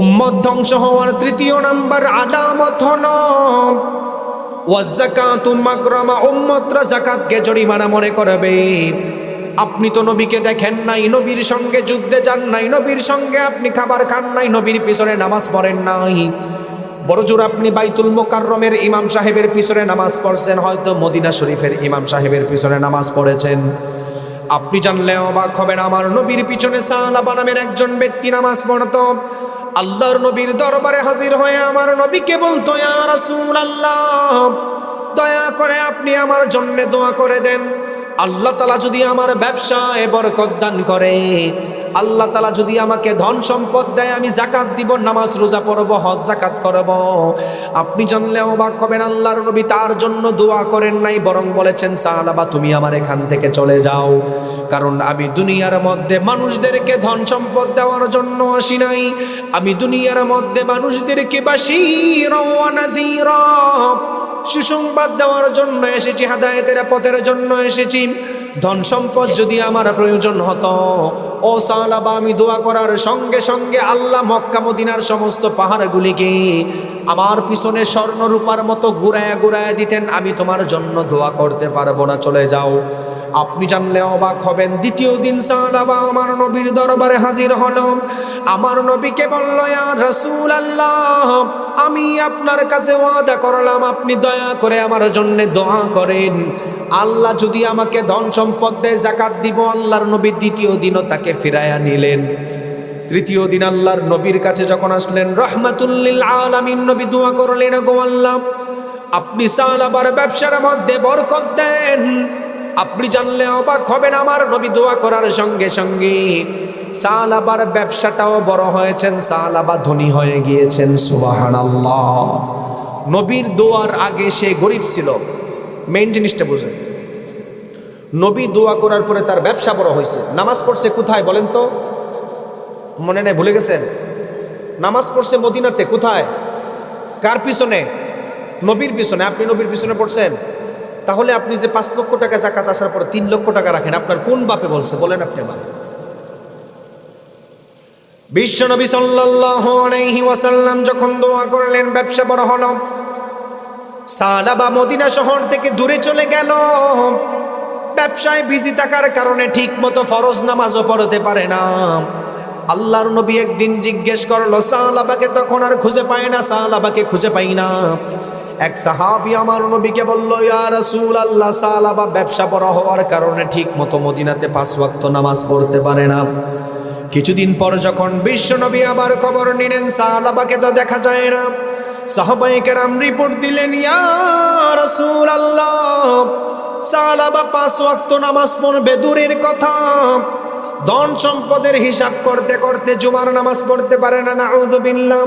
উম্মত ধ্বংস হওয়ার তৃতীয় নাম্বার আলামত হলো ওয়াজ্জাকাতু মাকরামা, উম্মতরা যাকাতকে জরিমানা মনে করবে। আপনি তো নবীকে দেখেন নাই, নবীর সঙ্গে যুদ্ধে যান নাই, নবীর সঙ্গে আপনি খাবার খান নাই, নবীর পিছনে নামাজ পড়েন নাই। বড়জোর আপনি বাইতুল মুকাররমের ইমাম সাহেবের পিছনে নামাজ পড়ছেন, হয়তো মদিনা শরীফের ইমাম সাহেবের পিছনে নামাজ পড়েছেন। আপনি জানলে অবাক হবেন, আমার নবীর পিছনে সাহাবা নামের একজন ব্যক্তি নামাজ পড়তো। আল্লাহর নবীর দরবারে হাজির হয়ে আমার নবীকে বলতো, ইয়া রাসূলুল্লাহ, দয়া করে আপনি আমার জন্য দোয়া করে দেন। আল্লাহ তাআলা যদি আমার ব্যবসায় বরকত দান করে, আল্লাহ তাআলা যদি আমাকে ধন সম্পদ দেয়, আমি যাকাত দিব, নামাজ রোজা পড়ব, হজ যাকাত করব। আপনি জানলে অবাক হবেন, আল্লাহর নবী তার জন্য দোয়া করেন নাই, বরং বলেছেন, সাহাবা তুমি আমার এখান থেকে চলে যাও, কারণ আমি দুনিয়ার মধ্যে মানুষদেরকে ধন সম্পদ দেওয়ার জন্য আসি নাই, আমি দুনিয়ার মধ্যে মানুষদেরকে বাশীরা ওয়া নাযীরা, সুসংবাদ দেওয়ার জন্য এসেছি, হেদায়েতের পথের জন্য এসেছি। ধন সম্পদ যদি আমার প্রয়োজন হতো, ও সাহাবা, আমি দোয়া করার সঙ্গে সঙ্গে আল্লাহ মক্কা মদিনার সমস্ত পাহাড়গুলিকে আমার পিছনে স্বর্ণ রূপার মতো ঘুরায় ঘুরায় দিতেন। আমি তোমার জন্য দোয়া করতে পারবো না, চলে যাও। আপনি জানলে অবাক হবেন, দ্বিতীয় দিন সাহাবা আমার নবীর দরবারে হাজির হলো। আমার নবীকে বলল, ইয়া রাসূলুল্লাহ, আমি আপনার কাছে ওয়াদা করলাম, আপনি দয়া করে আমার জন্য দোয়া করেন। আল্লাহ যদি আমাকে ধন সম্পদ দেয়, যাকাত দিব। আল্লাহর নবী দ্বিতীয় দিনও তাকে ফিরাইয়া নিলেন। তৃতীয় দিন আল্লাহর নবীর কাছে যখন আসলেন, রাহমাতুল লিল আলামিন, নবী দোয়া করলেন, গো আল্লাহ, আপনি সাহাবার ব্যবসার মধ্যে বরকত দেন। আপনি জানলে অবাক হবেন, আমার নবী দোয়া করার সঙ্গে সঙ্গে সাহাবার ব্যবসাটাও বড় হয়েছেন, সাহাবা ধনী হয়ে গিয়েছেন। সুবহানাল্লাহ। নবীর দোয়ার আগে সে গরিব ছিল। মেইন জিনিসটা বুঝেন, নবী দোয়া করার পরে তার ব্যবসা বড় হয়েছে। নামাজ পড়ছে কোথায় বলেন তো? মনে নেই, ভুলে গেছেন? নামাজ পড়ছে মদিনাতে। কোথায়? কার পিছনে? নবীর পিছনে। আপনি নবীর পিছনে পড়ছেন, তাহলে আপনি যে 5 লক্ষ টাকা যাকাত আসার পরে 3 লক্ষ টাকা রাখেন, আপনার কোন বাপে বলছে বলেন আপনি আমার? বিশ্ব নবী সাল্লাল্লাহু আলাইহি ওয়াসাল্লাম যখন দোয়া করলেন, ব্যবসা বড় হলো। সাহাবা মদিনা শহর থেকে দূরে চলে গেল। ব্যবসায় বিজি থাকার কারণে ঠিক মতো ফরজ নামাজও পড়তে পারে না। আল্লাহর নবী একদিন জিজ্ঞেস করলো সাহাবাকে, তখন আর খুঁজে পায় না, সাহাবাকে খুঁজে পাই না। এক সাহাবী আমার নবীকে বলল, ইয়া রাসূলুল্লাহ, সাহাবা ব্যবসা বড় হওয়ার কারণে ঠিক মতো মদিনাতে 5 ওয়াক্ত নামাজ পড়তে পারে না। কিছুদিন পর যখন বিশ্ব নবী আবার খবর নিলেন, সাহাবাকে তো দেখা যায় না। সাহাবায়ে কেরাম রিপোর্ট দিলেন, ইয়া রাসূলুল্লাহ, সাহাবা 5 ওয়াক্ত নামাজ পড়বে দূরের কথা, ধন সম্পদের হিসাব করতে করতে জুমার নামাজ পড়তে পারে না। নাউযুবিল্লাহ।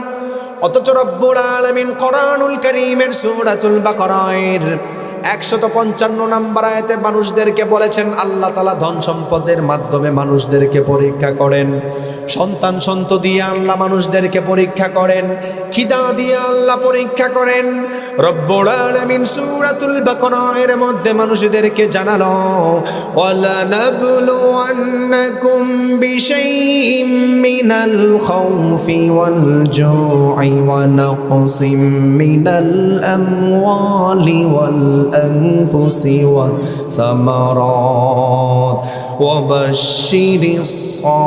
অথচ রব্বুল আলামিন কোরআনুল কারীমের সূরাতুল বাকারার 155 নম্বর আয়াতে মানুষদেরকে বলেছেন, আল্লাহ তাআলা ধন সম্পদের মাধ্যমে মানুষদেরকে পরীক্ষা করেন। সন্তান সন্ততি দিয়ে আল্লাহ মানুষদেরকে পরীক্ষা করেন, খিদা দিয়ে আল্লাহ পরীক্ষা করেন। রব্বুল আলামিন সূরাতুল বাকারার মধ্যে মানুষদেরকে জানালো, ওয়ালা নাবলুওয়ান্নাকুম বিশাইইম মিনাল খাউফি ওয়াল জু'i ওয়া নাকসিম মিনাল আমওয়ালি ওয়াল الأنفس والثمرات وبشر الصابرين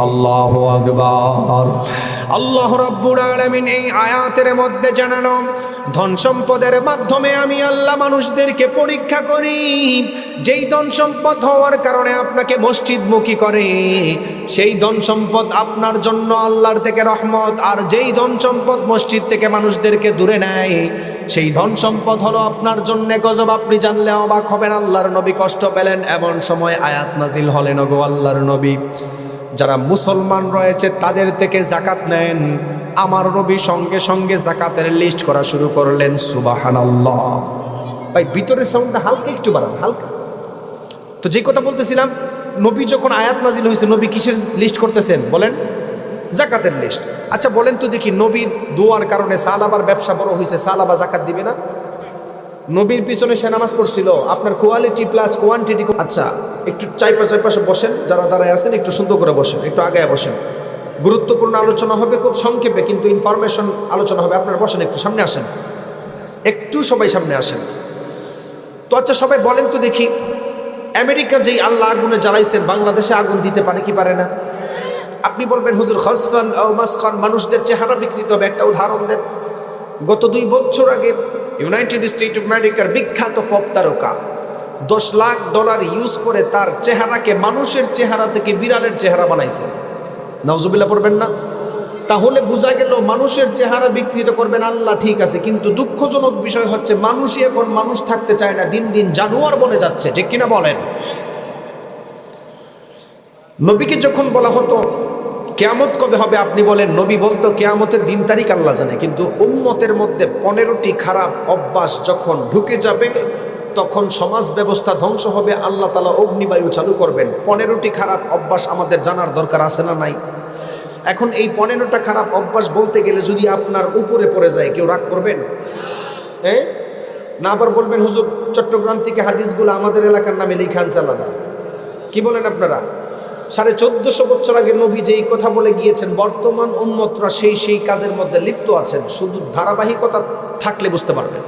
الله أكبر আল্লাহ রাব্বুল আলামিন এই আয়াতের মধ্যে জানানো, ধন সম্পদের মাধ্যমে আমি আল্লাহ মানুষদেরকে পরীক্ষা করি। যেই ধন সম্পদ হওয়ার কারণে আপনাকে মসজিদমুখী করে, সেই ধন সম্পদ আপনার জন্য আল্লাহর থেকে রহমত। আর যেই ধন সম্পদ মসজিদ থেকে মানুষদেরকে দূরে নেয়, সেই ধন সম্পদ হলো আপনার জন্য গজব। আপনি জানলে অবাক হবেন, আল্লাহর নবী কষ্ট পেলেন। এমন সময় আয়াত নাজিল হলেন, ওগো আল্লাহর নবী, যারা মুসলমান রয়েছে তাদের থেকে যাকাত নেন। আমার নবী সঙ্গে সঙ্গে যাকাতের লিস্ট করা শুরু করলেন। সুবহানাল্লাহ। ভাই ভিতরের সাউন্ডটা হালকা একটু বাড়ান, হালকা। তো যে কথা বলতেছিলাম, নবী যখন আয়াত নাজিল হয়েছে, নবী কিসের লিস্ট করতেছেন বলেন? যাকাতের লিস্ট। আচ্ছা বলেন তো দেখি, নবীর দোয়ার কারণে সাহাবার ব্যবসা বড় হয়েছে, সাহাবা যাকাত দিবে না? নবীর পিছনে সে নামাজ পড়ছিল। আপনার কোয়ালিটি প্লাস কোয়ান্টিটি। আচ্ছা একটু চাইপাশে বসেন, যারা দাঁড়ায় আছেন একটু সুন্দর করে বসেন, একটু আগায় বসেন। গুরুত্বপূর্ণ আলোচনা হবে, খুব সংক্ষেপে কিন্তু ইনফরমেশন আলোচনা হবে। আপনারা বসেন, একটু সামনে আসেন, একটু সবাই সামনে আসেন। তো আচ্ছা সবাই বলেন তো দেখি, আমেরিকা যেই আল্লাহ আগুনে জ্বালাইছেন, বাংলাদেশে আগুন দিতে পারে কি পারে না? আপনি বলবেন হুজুর খসফান ও মাসখান, মানুষদের চেহারা বিকৃত হবে। একটা উদাহরণ দেন। গত 2 বছর আগে ইউনাইটেড স্টেট অফ আমেরিকার বিখ্যাত পপ তারকা $10 লাখ ইউজ করে তার চেহারাকে মানুষের চেহারা থেকে বিড়ালের চেহারা বানাইছে। নাউজুবিল্লাহ পড়বেন না? তাহলে বোঝা গেল মানুষের চেহারা বিকৃত করবেন আল্লাহ, ঠিক আছে, কিন্তু দুঃখজনক বিষয় হচ্ছে মানুষই এখন মানুষ থাকতে চায় না, দিন দিন জানোয়ার বনে যাচ্ছে, ঠিক কিনা বলেন? নবীকে যখন বলা হতো কিয়ামত কবে হবে, আপনি বলেন নবী বলতো কিয়ামতের দিন তারিখ আল্লাহ জানে, কিন্তু উম্মতের মধ্যে 15টি খারাপ অভ্যাস যখন ঢুকে যাবে তখন সমাজ ব্যবস্থা ধ্বংস হবে, আল্লাহ তাআলা অগ্নিবায়ু চালু করবেন। 15টি খারাপ অভ্যাস আমাদের জানার দরকার আছে না নাই? এখন এই 15টা খারাপ অভ্যাস বলতে গেলে যদি আপনার উপরে পড়ে যায়, কেউ রাগ করবেন? হ্যাঁ না, আবার বলবেন হুজুর চট্টগ্রাম থেকে হাদিসগুলো আমাদের এলাকার নামে লেখা আনছে আলাদা। কি বলেন আপনারা? 1450 বছর আগে নবী যেই কথা বলে গিয়েছেন, বর্তমান উম্মতরা সেই কাজের মধ্যে লিপ্ত আছেন। শুধু ধারাবাহিকতা থাকলে বুঝতে পারবেন।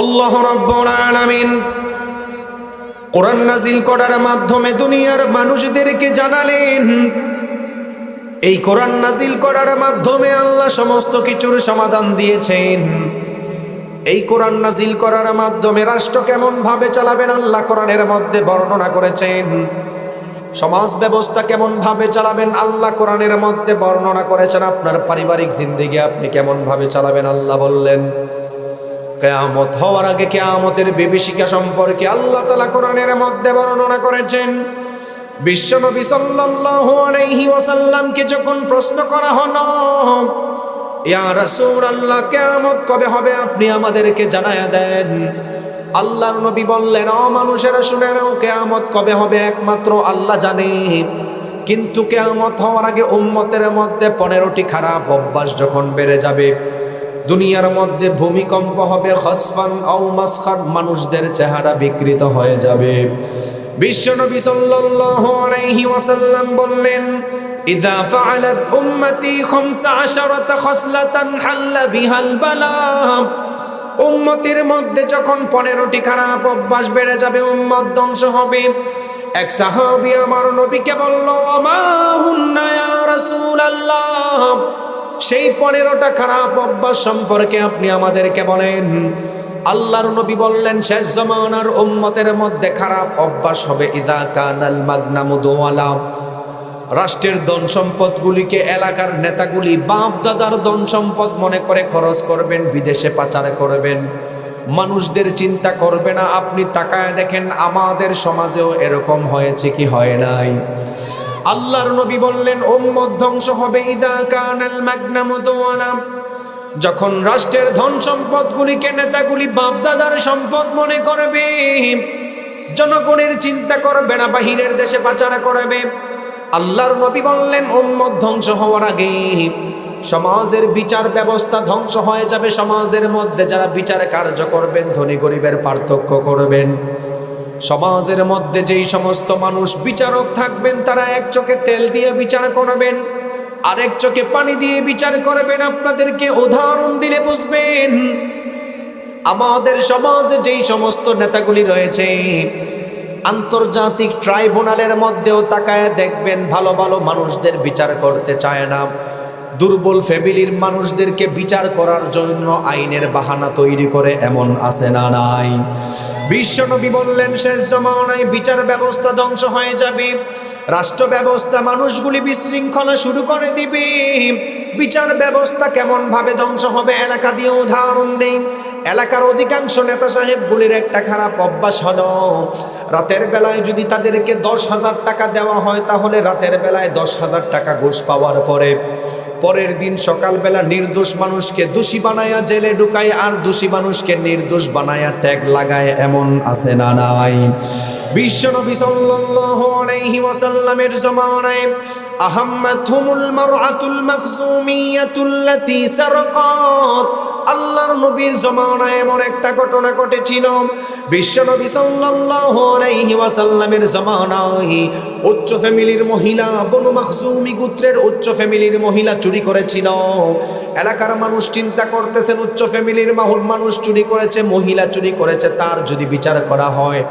আল্লাহ রাব্বুল আলামিন কোরআন নাজিল করার মাধ্যমে দুনিয়ার মানুষদেরকে জানালেন, এই কোরআন নাজিল করার মাধ্যমে আল্লাহ সমস্ত কিছুর সমাধান দিয়েছেন। এই কোরআন নাজিল করার মাধ্যমে রাষ্ট্র কেমন ভাবে চালাবেন আল্লাহ কোরআনের মধ্যে বর্ণনা করেছেন। সমাজ ব্যবস্থা কেমন ভাবে চালাবেন আল্লাহ কোরআনের মধ্যে বর্ণনা করেছেন। আপনার পারিবারিক জিন্দেগি আপনি কেমন ভাবে চালাবেন আল্লাহ বললেন। কিয়ামত হওয়ার আগে কিয়ামতের বিভীষিকা সম্পর্কে আল্লাহ তাআলা কোরআনের মধ্যে বর্ণনা করেছেন। বিশ্বনবী সাল্লাল্লাহু আলাইহি ওয়াসাল্লামকে যখন প্রশ্ন করা হলো, ইয়া রাসূলুল্লাহ কিয়ামত কবে হবে আপনি আমাদেরকে জানায়া দেন। আল্লাহর নবী বললেন, ও মানুষেরা শুনে নাও, কিয়ামত কবে হবে একমাত্র আল্লাহ জানে। কিন্তু কিয়ামত হওয়ার আগে উম্মতের মধ্যে 15টি খারাপ অভ্যাস যখন বেড়ে যাবে, দুনিয়ার মধ্যে ভূমিকম্প হবে, খসফান আও মাসখান, মানুষদের চেহারা বিকৃত হয়ে যাবে। বিশ্বনবী সাল্লাল্লাহু আলাইহি ওয়াসাল্লাম বললেন, ইযা ফাআলাত উম্মতি 15 খসলাতান হাল্লা বিহাল বালা। উম্মতের মধ্যে যখন 15টি খারাপ অভ্যাস বেড়ে যাবে, উম্মত ধ্বংস হবে। এক সাহাবী আমার নবীকে বলল, মা হুন্না ইয়া রাসূলুল্লাহ, সেই 15টা খারাপ অভ্যাস সম্পর্কে আপনি আমাদেরকে বলেন। আল্লাহর নবী বললেন, শেষ জামানার উম্মতের মধ্যে খারাপ অভ্যাস হবে ইযা কানাল মাগনামু দুওয়ালা। রাষ্ট্রের ধন সম্পদগুলিকে এলাকার নেতাগুলি বাপ দাদার ধন সম্পদ মনে করে খরচ করবেন, বিদেশে পাচার করবেন, মানুষদের চিন্তা করবে না। আপনি তাকায় দেখেন আমাদের সমাজেও এরকম হয়েছে কি হয় নাই? আল্লাহর নবী বললেন, উম্মত ধ্বংস হবে ইযা কানাল মাগনামু দুওয়ালা, যখন রাষ্ট্রের ধন সম্পদগুলিকে নেতাগুলি বাপ দাদার সম্পদ মনে করবে, জনগণের চিন্তা করবে না, বাহিরের দেশে পাচার করবে। আল্লাহর নবী বললেন, উম্মত ধ্বংস হওয়ার আগে সমাজের বিচার ব্যবস্থা ধ্বংস হয়ে যাবে। সমাজের মধ্যে যারা বিচার কার্য করবেন, ধনী গরিবের পার্থক্য করবেন। সমাজের মধ্যে যেই সমস্ত মানুষ বিচারক থাকবেন, তারা এক চোখে তেল দিয়ে বিচার করবেন, আরেক চোখে পানি দিয়ে বিচার করবেন। আপনাদেরকে উদাহরণ দিলে বুঝবেন। আমাদের সমাজে যেই সমস্ত নেতাগুলি রয়েছে, আন্তর্জাতিক ট্রাইব্যুনালের মধ্যেও তাকায় দেখবেন ভালো ভালো মানুষদের বিচার করতে চায় না। দুর্বল ফ্যামিলির মানুষদেরকে বিচার করার জন্য আইনের বাহানা তৈরি করে, এমন আছে না নাই? বিশ্বনবী বললেন, শেষ জামানায় বিচার ব্যবস্থা ধ্বংস হয়ে যাবে, রাষ্ট্র ব্যবস্থা মানুষগুলি বিশৃঙ্খলা শুরু করে দিবে। বিচার ব্যবস্থা কেমন ভাবে ধ্বংস হবে এলাকা দিয়ে উদাহরণ দেই। এলাকার অধিকাংশ নেতা সাহেবগুলির একটা খারাপ অভ্যাস হলো, রাতের বেলায় যদি তাদেরকে 10,000 টাকা দেওয়া হয়, তাহলে রাতের বেলায় 10,000 টাকা ঘুষ পাওয়ার পরে পরের দিন সকালবেলা নির্দোষ মানুষকে দোষী বানায়া জেলে ঢুকায়, আর দোষী মানুষকে নির্দোষ বানায়া ট্যাগ লাগায়, এমন আছে না নাই? বিশ্বনবী সাল্লাল্লাহু আলাইহি ওয়াসাল্লামের জামানায় আহাম্মাতুহুমুল মারআতুল মাখজুমিয়াতুল্লাতী সারাকাত আল্লাহর নবীর জমানায় এমন একটা ঘটনা ঘটেছিল, বিশ্বনবী সাল্লাল্লাহু আলাইহি ওয়াসাল্লামের জমানায় উচ্চ ফ্যামিলির মহিলা, বনু মাখজুমি গোত্রের উচ্চ ফ্যামিলির মহিলা চুরি করেছিল। এলাকার মানুষ চিন্তা করতেছেন উচ্চ ফ্যামিলির মানুষ চুরি করেছে, মহিলা চুরি করেছে, তার যদি বিচার করা হয়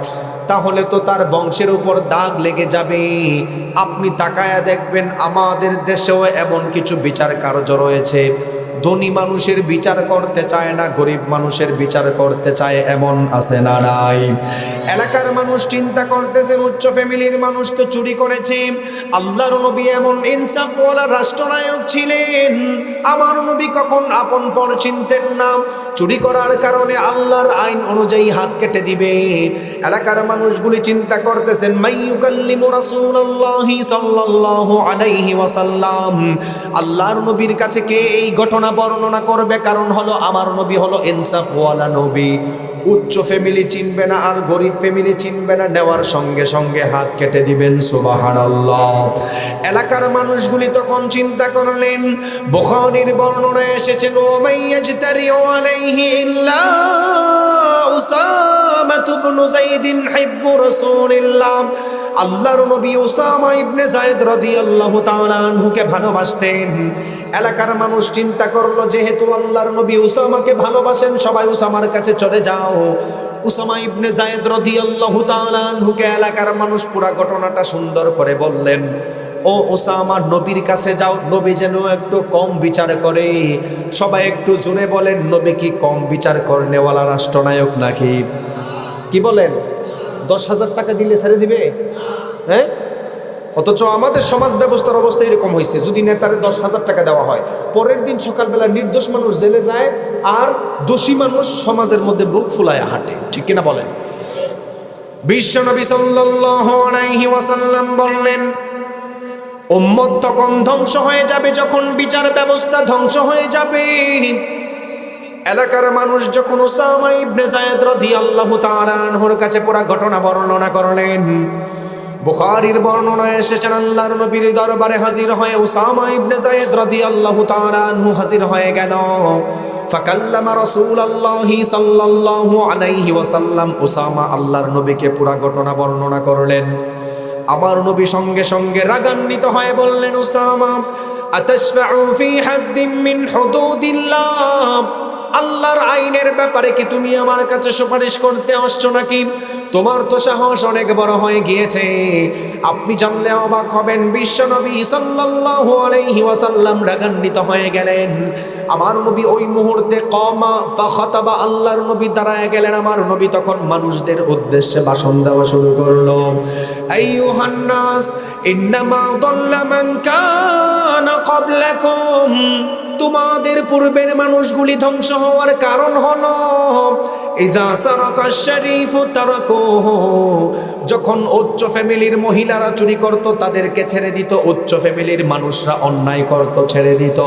তাহলে তো তার বংশের উপর দাগ লেগে যাবে। আপনি তাকায়া দেখবেন আমাদের দেশেও এমন কিছু বিচার কার্য রয়েছে, ধনী মানুষের বিচার করতে চায় না, গরিব মানুষের বিচার করতে চায়, এমন আছে না নাই? এলাকার মানুষ চিন্তা করতেছেন উচ্চ ফ্যামিলির মানুষ তো চুরি করেছে, আল্লাহর নবী এমন ইনসাফওয়ালা রাষ্ট্রনায়ক ছিলেন, আমার নবী কখন আপন পর চিনতেন না, চুরি করার কারণে আল্লাহর আইন অনুযায়ী হাত কেটে দিবে। এলাকার মানুষগুলি চিন্তা করতেছেন মাইয়ুকাল্লিমু রাসূলুল্লাহি সাল্লাল্লাহু আলাইহি ওয়াসাল্লাম, আল্লাহর নবীর কাছে কে এই ঘটনা বর্ণনা করবে? কারণ হলো আমার নবী হলো ইনসাফওয়ালা নবী, উচ্চ ফ্যামিলি চিনবে না আর গরিব ফ্যামিলি চিনবে না, নেওয়ার সঙ্গে সঙ্গে হাত কেটে দিবেন। সুবহানাল্লাহ। এলাকার মানুষগুলি তখন চিন্তা করলেন, বুখারীর বর্ণনায় এসেছে ওয়ামাইয়াজতারি আলাইহি ইল্লা উসামা ইবনে যায়েদ হিব্বু রাসূলিল্লাহ, আল্লাহর নবী উসামা ইবনে যায়েদ রাদিয়াল্লাহু তাআলা আনহুকে ভালোবাসতেন। এলাকার মানুষ চিন্তা করলো যেহেতু আল্লাহর নবী উসামাকে ভালোবাসেন, সবাই উসামার কাছে চলে যাও। উসামা ইবনে যায়েদ রাদিয়াল্লাহু তাআলা আনহুকে এলাকার মানুষ পুরো ঘটনাটা সুন্দর করে বললেন, ও উসামা নবীর কাছে যাও, নবী যেন একটু কম বিচার করে। সবাই একটু জোরে বলেন, নবী কি কম বিচার করনেওয়ালা রাষ্ট্রনায়ক নাকি? কি বলেন? 10,000 টাকা দিলে ছেড়ে দিবে? হ্যাঁ? অথচ আমাদের সমাজ ব্যবস্থার অবস্থা এরকম হয়েছে, যদি নেতারে 10,000 টাকা দেওয়া হয়, পরের দিন সকালবেলা নির্দোষ মানুষ জেলে যায় আর দোষী মানুষ সমাজের মধ্যে বুক ফুলায় হাঁটে। ঠিক কিনা বলেন? বিশ্বনবী সাল্লাল্লাহু আলাইহি ওয়াসাল্লাম বললেন, উম্মত তখন ধ্বংস হয়ে যাবে যখন বিচার ব্যবস্থা ধ্বংস হয়ে যাবে। এলাকার মানুষ যখন উসামা ইবনে যায়েদ রাদিয়াল্লাহু তাআলা আনহুর কাছে পুরো ঘটনা বর্ণনা করলেন, বুখারীর বর্ণনায় এসেছেন আল্লাহর নবীর দরবারে হাজির হয়ে উসামা ইবনে যায়েদ রাদিয়াল্লাহু তাআলা আনহু হাজির হয়ে গেল। ফাকাল্লামা রাসূলুল্লাহি সাল্লাল্লাহু আলাইহি ওয়াসাল্লাম, উসামা আল্লাহর নবীকে পুরো ঘটনা বর্ণনা করলেন। আমার নবী সঙ্গে সঙ্গে রাগান্বিত হয়ে বললেন, উসামা আতাশফাউ ফি হাদ্দিন মিন হুদুদিল্লাহ, আল্লাহর আইনের ব্যাপারে কি তুমি আমার কাছে সুপারিশ করতে আসছো নাকি? তোমার তো সাহস অনেক বড় হয়ে গিয়েছে। আপনি জানলে অবাক হবেন, বিশ্বনবী সাল্লাল্লাহু আলাইহি ওয়াসাল্লাম রাগান্বিত হয়ে গেলেন। আমার নবী ওই মুহূর্তে কমা ফাখাতাবা, আল্লাহর নবী দাঁড়ায় গেলেন। আমার নবী তখন মানুষদের উদ্দেশ্যে ভাষণ দেওয়া শুরু করলো, আইয়ুহান নাস ইন্নামা দাল্লা মান কানা ক্বাবলাকুম, তোমাদের পূর্বের মানুষগুলি ধ্বংস হওয়ার কারণ হলো ইযা সারাকা শরীফু তারাকুহু, যখন উচ্চ ফ্যামিলির মহিলারা চুরি করত তাদেরকে ছেড়ে দিত, উচ্চ ফ্যামিলির মানুষরা অন্যায় করত ছেড়ে দিত।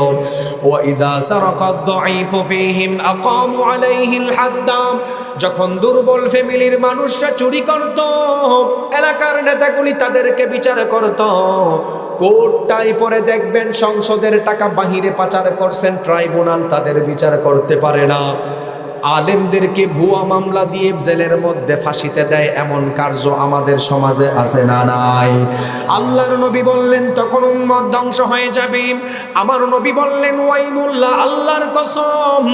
ওয়া ইযা সারাকা আদ-দাঈফু ফীহিম আকামু আলাইহিল হাদ্দা, যখন দুর্বল ফ্যামিলির মানুষরা চুরি করত এলাকার নেতাগুলি তাদেরকে বিচার করত। কোর্টটাই পরে দেখবেন সংসদের টাকা বাহিরে পাচার করছেন, ট্রাইব্যুনাল তাদের বিচার করতে পারে না, আলেমদেরকে ভুয়া মামলা দিয়ে জেলের মধ্যে ফাঁসিতে দেয়, এমন কার্য আমাদের সমাজে আছে না নাই? আল্লাহর নবী বললেন তখন উম্মত ধ্বংস হয়ে যাবে। আমার নবী বললেন ওয়াইমুল্লাহ, আল্লাহর কসম,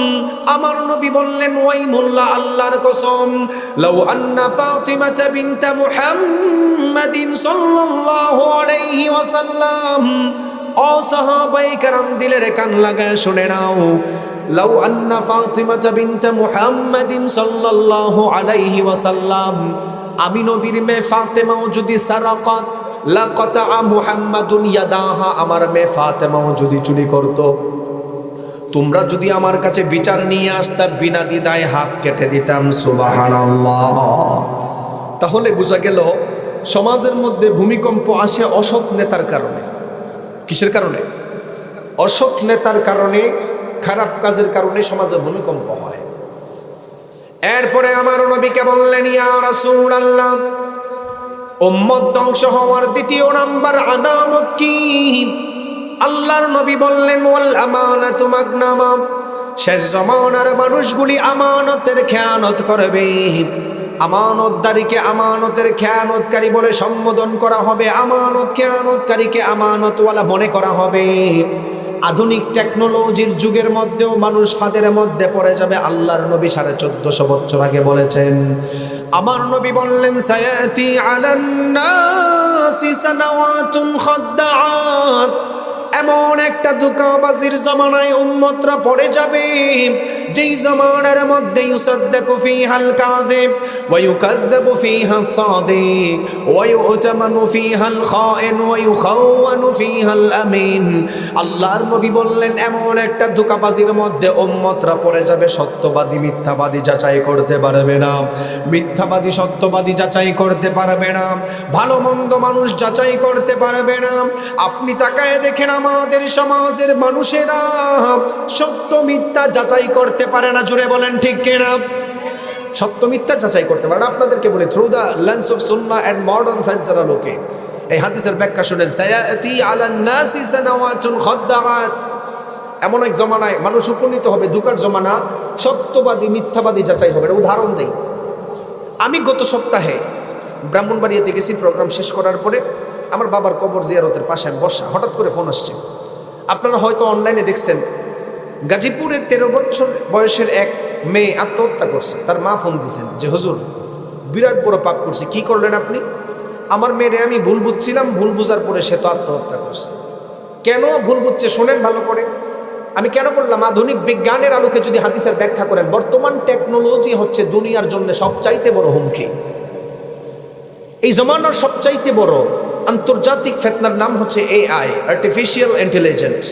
আমার নবী বললেন ওয়াইমুল্লাহ, আল্লাহর কসম, লাউ আন্না ফাতিমাতা বিনতা মুহাম্মাদিন সাল্লাল্লাহু আলাইহি ওয়াসাল্লাম, ও সাহাবায়ে কেরাম দিলের কান লাগায় শুনে নাও, লাউ আন্না ফাতিমাতা বিনতা মুহাম্মাদিন সাল্লাল্লাহু আলাইহি ওয়াসাল্লাম, আমি নবীর মেয়ে ফাতেমাও যদি সারাকাত লাকাতা মুহাম্মাদুন ইয়াদাহা, আমার মেয়ে ফাতেমাও যদি চুরি করত, তোমরা যদি আমার কাছে বিচার নিয়ে আসতা, বিনা দ্বিধায় হাত কেটে দিতাম। সুবহানাল্লাহ। তাহলে বোঝা গেল সমাজের মধ্যে ভূমিকম্প আসে অসৎ নেতার কারণে। কিসের কারণে? অসৎ নেতার কারণে, খারাপ কাজের কারণে সমাজে ভূমিকম্প হয়। এরপরে আমার নবীকে বললেন, ইয়া রাসূলুল্লাহ, উম্মত ধ্বংস হওয়ার দ্বিতীয় নাম্বার আলামত কি? আল্লাহর নবী বললেন, ওয়াল আমানাতু মাগনামা, শেষ জমানার মানুষগুলি আমানতের খেয়ানত করবে, আমানতদারিকে আমানতের খেয়ানতকারী বলে সম্বোধন করা হবে, আমানত খেয়ানতকারীকে আমানতওয়ালা মনে করা হবে। আধুনিক টেকনোলজির যুগের মধ্যেও মানুষ ফাঁদের মধ্যে পড়ে যাবে। আল্লাহর নবী 1450 বছর আগে বলেছেন, আমার নবী বললেন, সায়াতি আলান নাসি সানাওয়াতুন খাদ্দাআত, এমন একটা ধোঁকাবাজির জমানায় উম্মতরা পড়ে যাবে যেই জমানার মধ্যে ইউসাদ্দাকু ফীহাল কাযিব ওয়া ইউকাযযাবু ফীহাস সাদিক ওয়া ইউতামানু ফীহাল খায়েন ওয়া ইউখাওয়ানু ফীহাল আমিন। আল্লাহর নবী বললেন, এমন একটা ধোঁকাবাজির মধ্যে উম্মতরা পড়ে যাবে, সত্যবাদী মিথ্যাবাদী যাচাই করতে পারবে না, মিথ্যাবাদী সত্যবাদী যাচাই করতে পারবে না, ভালো মন্দ মানুষ যাচাই করতে পারবে না। আপনি তাকায় দেখেন, আমাদের সমাজের মানুষেরা সত্য মিথ্যা যাচাই করতে পারে না। জুড়ে বলেন ঠিক কিনা? সত্য মিথ্যা যাচাই করতে পারে না। আপনাদেরকে বলি, through the lens of Sunnah and modern সায়েন্সের আলোকে এই হাদিসের ব্যাখ্যা শুনেন। সায়াতি আলান নাসি সানাওয়াতুন খাদ্দাআত, এমন এক জমানায় মানুষ উপনীত হবে, ধোঁকার জমানা, সত্যবাদী মিথ্যাবাদী যাচাই হবে। উদাহরণ দেই, আমি গত সপ্তাহে ব্রাহ্মণবাড়িয়াতে গেছি, প্রোগ্রাম শেষ করার পরে আমার বাবার কবর জিয়ারতের পাশে আমি বসা, হঠাৎ করে ফোন আসছে। আপনারা হয়তো অনলাইনে দেখছেন, গাজীপুরে 13 বছর বয়সের এক মেয়ে আত্মহত্যা করছে। তার মা ফোন দিয়েছেন যে, হুজুর বিরাট বড় পাপ করছে। কি করলেন আপনি? আমার মেয়েরে আমি ভুল বুঝছিলাম, ভুল বুঝার পরে সে তো আত্মহত্যা করছে। কেন ভুল বুঝছে শোনেন ভালো করে। আমি কেন বললাম, আধুনিক বিজ্ঞানের আলোকে যদি হাদিসের ব্যাখ্যা করেন, বর্তমান টেকনোলজি হচ্ছে দুনিয়ার জন্য সবচাইতে বড় হুমকি। এই জমানার সবচাইতে বড় আন্তর্জাতিক ফেতনার নাম হচ্ছে এআই, আর্টিফিশিয়াল ইন্টেলিজেন্স।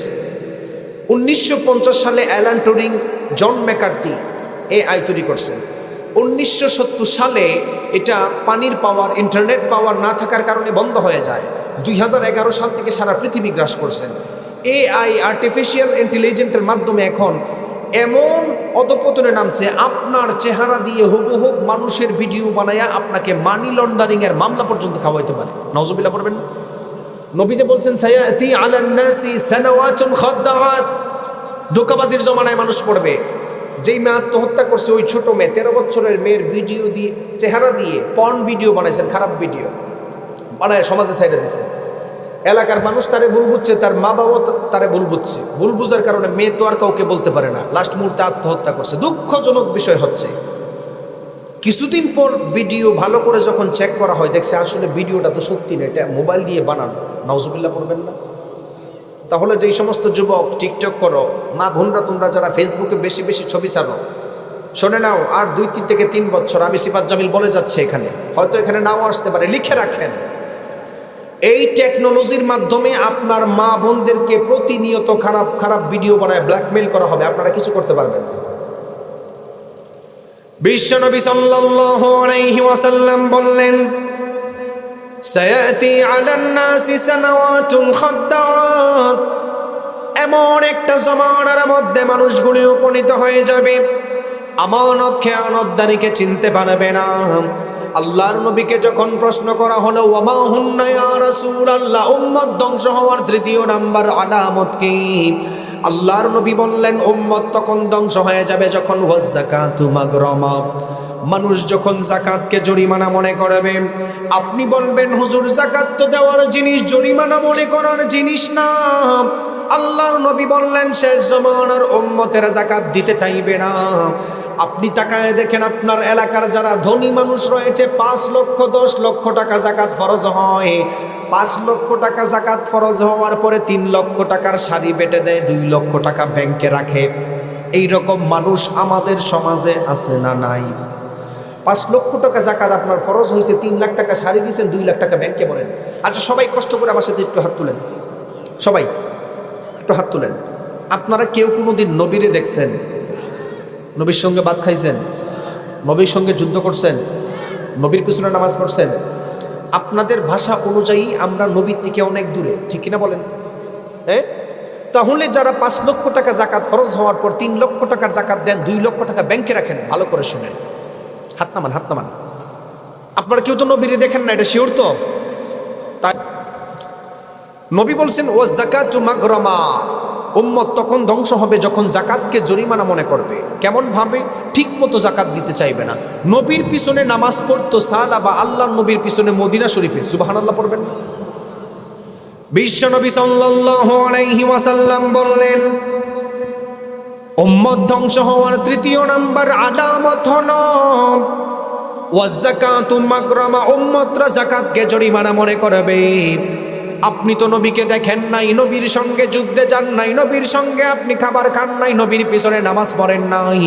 1950 সালে Alan Turing, John McCarthy AI তৈরি করছেন। 1970 সালে এটা পানির পাওয়ার, ইন্টারনেট পাওয়ার না থাকার কারণে বন্ধ হয়ে যায়। 2011 সাল থেকে সারা পৃথিবী গ্রাস করছেন। এআই, আর্টিফিশিয়াল ইন্টেলিজেন্সের মাধ্যমে এখন এমন অধপতনে নামছে, আপনার চেহারা দিয়ে হুবহু মানুষের ভিডিও বানায়া আপনাকে মানি লন্ডারিং এর মামলা পর্যন্ত খাওয়াইতে পারে। নাউজুবিল্লাহ পড়বেন না? নবী যে বলছেন, সায়াতি আলান নাসি সানাওয়াতুন খাদ্দাআত, ধোঁকাবাজির জমানায় মানুষ পড়বে। যেই মেয়ে আত্মহত্যা করছে, ওই ছোট মেয়ে, 13 বছরের মেয়ের ভিডিও দিয়ে, চেহারা দিয়ে পর্ন ভিডিও বানাইছেন, খারাপ ভিডিও বানায় সমাজে ছাইড়া দিয়েছেন। এলাকার মানুষ তারে ভুল বুঝছে, তার মা বাবা তারে ভুল বুঝছে। ভুল বুঝার কারণে মেয়ে তো আর কাউকে বলতে পারে না, লাস্ট মুহূর্তে আত্মহত্যা করছে। দুঃখজনক বিষয় হচ্ছে, কিছুদিন পর ভিডিও ভালো করে যখন চেক করা হয়, দেখছে আসলে ভিডিওটা তো সত্যি না, এটা মোবাইল দিয়ে বানানো। নাউজুবিল্লাহ পড়বেন না? তাহলে যেই সমস্ত যুবক টিকটক করো, মা বোনরা তোমরা যারা ফেসবুকে বেশি বেশি ছবি ছাড়ো, শোনে নাও, আর 2 থেকে 3 বছর, আমি সিফাত জামিল বলে যাচ্ছে এখানে, হয়তো এখানে নাও আসতে পারে, লিখে রাখেন। এই টেকনোলজির মাধ্যমে আপনার মা বোনদেরকে প্রতিনিয়ত খারাপ খারাপ ভিডিও বানায় ব্ল্যাকমেইল করা হবে, আপনারা কিছু করতে পারবেন না। বিশ্বনবী সাল্লাল্লাহু আলাইহি ওয়াসাল্লাম বললেন, সায়াতি আলান নাসি সানাওয়াতুন খাদ্দাআত, এমন একটা জমানার মধ্যে মানুষগুলি উপনীত হয়ে যাবে, আমানত খেয়ানতদারিকে চিনতে পারবে না। আল্লাহর নবীকে যখন প্রশ্ন করা হলো, ওয়ামা হুন্না ইয়া রাসূলুল্লাহ, উম্মত ধ্বংস হওয়ার 3য় নাম্বার আলামত কি? আল্লাহর নবী বললেন, উম্মত তখন ধ্বংস হয়ে যাবে যখন ওয়াজ যাকাতু মাগরামা, মানুষ যখন যাকাতকে জরিমানা মনে করবে। আপনি বলবেন, হুজুর যাকাত তো দেওয়ার জিনিস, জরিমানা মনে করার জিনিস না। আল্লাহর নবী বললেন, শেষ জামানার উম্মতেরা যাকাত দিতে চাইবে না। আপনি তাকায় দেখেন, আপনার এলাকার যারা ধনী মানুষ রয়েছে, 5 লক্ষ 10 লক্ষ টাকা যাকাত ফরজ হয়। 5 লক্ষ টাকা যাকাত ফরজ হওয়ার পরে 3 লক্ষ টাকার শাড়ি বেটে দেয়, 2 লক্ষ টাকা ব্যাংকে রাখে। এই রকম মানুষ আমাদের সমাজে আছে না নাই? 5 লক্ষ টাকা যাকাত আপনার ফরজ হয়েছে, 3 লাখ টাকা শাড়ি দিয়েছেন, 2 লাখ টাকা ব্যাংকে ভরেন। আচ্ছা, সবাই কষ্ট করে আমার সাথে একটু হাত তুলেন, সবাই একটু হাত তুলেন। আপনারা কেউ কোনোদিন নবীরে দেখছেন? নবীর সঙ্গে ভাত খাইছেন? নবীর সঙ্গে যুদ্ধ করছেন? নবীর পিছনে নামাজ পড়ছেন? আপনাদের ভাষা অনুযায়ী আমরা নবীর থেকে অনেক দূরে, ঠিক কিনা বলেন? হ্যাঁ, তাহলে যারা 5 লক্ষ টাকা যাকাত ফরজ হওয়ার পর 3 লক্ষ টাকার যাকাত দেন, 2 লক্ষ টাকা ব্যাংকে রাখেন, ভালো করে শুনেন, হাত নামান, হাত নামান। আপনারা কেউ তো নবীরে দেখেন না, এটা শিওর তো? তাই নবী বলছেন, ও যাকাতু মাগরামা, উম্মত তখন ধ্বংস হবে যখন জাকাতকে জরিমানা মনে করবে। কেমন ভাবে? ঠিক মতো জাকাত দিতে চাইবে না। নবীর পিছনে নামাজ পড়তো সাহাবা, আল্লাহর নবীর পিছনে মদিনা শরীফে সুবহানাল্লাহ পড়বেন না? বিশ্ব নবী সাল্লাল্লাহু আলাইহি ওয়াসাল্লাম বললেন, উম্মত ধ্বংস হওয়ার তৃতীয় নাম্বার আলামত হলো ওয়াযাকাতু মাকরামা, উম্মতরা যাকাতকে জরিমানা মনে করবে। আপনি তো নবীকে দেখেন নাই, নবীর সঙ্গে যুদ্ধে যান নাই, নবীর সঙ্গে আপনি খাবার খান নাই, নবীর পিছনে নামাজ পড়েন নাই।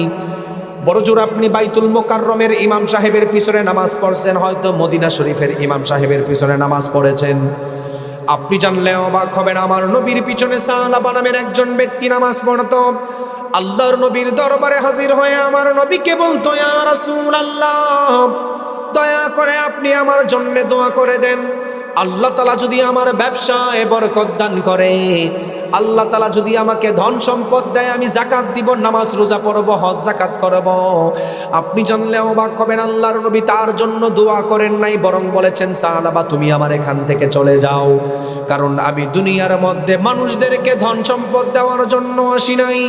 বড়জোর আপনি বাইতুল মুকাররমের ইমাম সাহেবের পিছনে নামাজ পড়ছেন, হয়তো মদিনা শরীফের ইমাম সাহেবের পিছনে নামাজ পড়েছেন। আপনি জানলে অবাক হবেন, আমার নবীর পিছনে সাহাবা নামের একজন ব্যক্তি নামাজ পড়তো। আল্লাহর নবীর দরবারে হাজির হয়ে আমার নবীকে বলতো, ইয়া রাসূলুল্লাহ, দয়া করে আপনি আমার জন্য দোয়া করে দেন। আল্লাহ তাআলা যদি আমার ব্যবসায় বরকত দান করে, আল্লাহ তাআলা যদি আমাকে ধন সম্পদ দেয়, আমি যাকাত দিব, নামাজ রোজা পড়ব, হজ যাকাত করব। আপনি জানলে অবাক হবেন, আল্লাহর নবী তার জন্য দোয়া করেন নাই, বরং বলেছেন, সাহাবা তুমি আমার এখান থেকে চলে যাও, কারণ আমি দুনিয়ার মধ্যে মানুষদেরকে ধন সম্পদ দেওয়ার জন্য আসি নাই,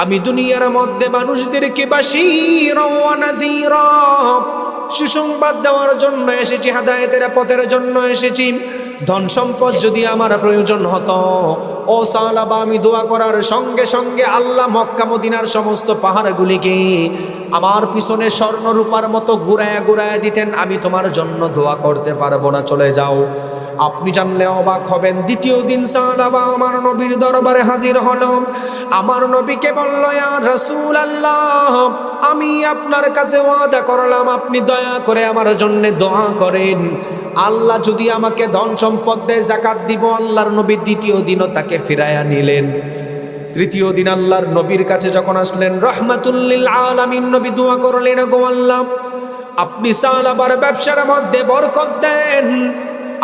আমি দুনিয়ার মধ্যে মানুষদেরকে বাশীরা ওয়া নাযীরা, সুসংবাদ দেওয়ার জন্য এসেছি, হেদায়েতের পথের জন্য এসেছি। ধন সম্পদ যদি আমার প্রয়োজন হতো, ও সাহাবা, আমি দোয়া করার সঙ্গে সঙ্গে আল্লাহ মক্কা মদিনার সমস্ত পাহাড়গুলিকে আমার পিছনে স্বর্ণ রূপার মতো ঘুরায়া ঘুরায়া দিতেন। আমি তোমার জন্য দোয়া করতে পারবো না, চলে যাও। আপনি জানলে অবাক হবেন, দ্বিতীয় দিন সাহাবা আমার নবীর দরবারে হাজির হলো। আমার নবীকে বলল, ইয়া রাসূলুল্লাহ, আমি আপনার কাছে ওয়াদা করলাম, আপনি দয়া করে আমার জন্য দোয়া করেন, আল্লাহ যদি আমাকে ধন সম্পদ দেয় যাকাত দিব। আল্লাহর নবী দ্বিতীয় দিনও তাকে ফিরাইয়া নিলেন। তৃতীয় দিন আল্লাহর নবীর কাছে যখন আসলেন, রাহমাতুল লিল আলামিন, নবী দোয়া করলেন, গো আল্লাহ, আপনি সাহাবার ব্যবসার মধ্যে বরকত দেন।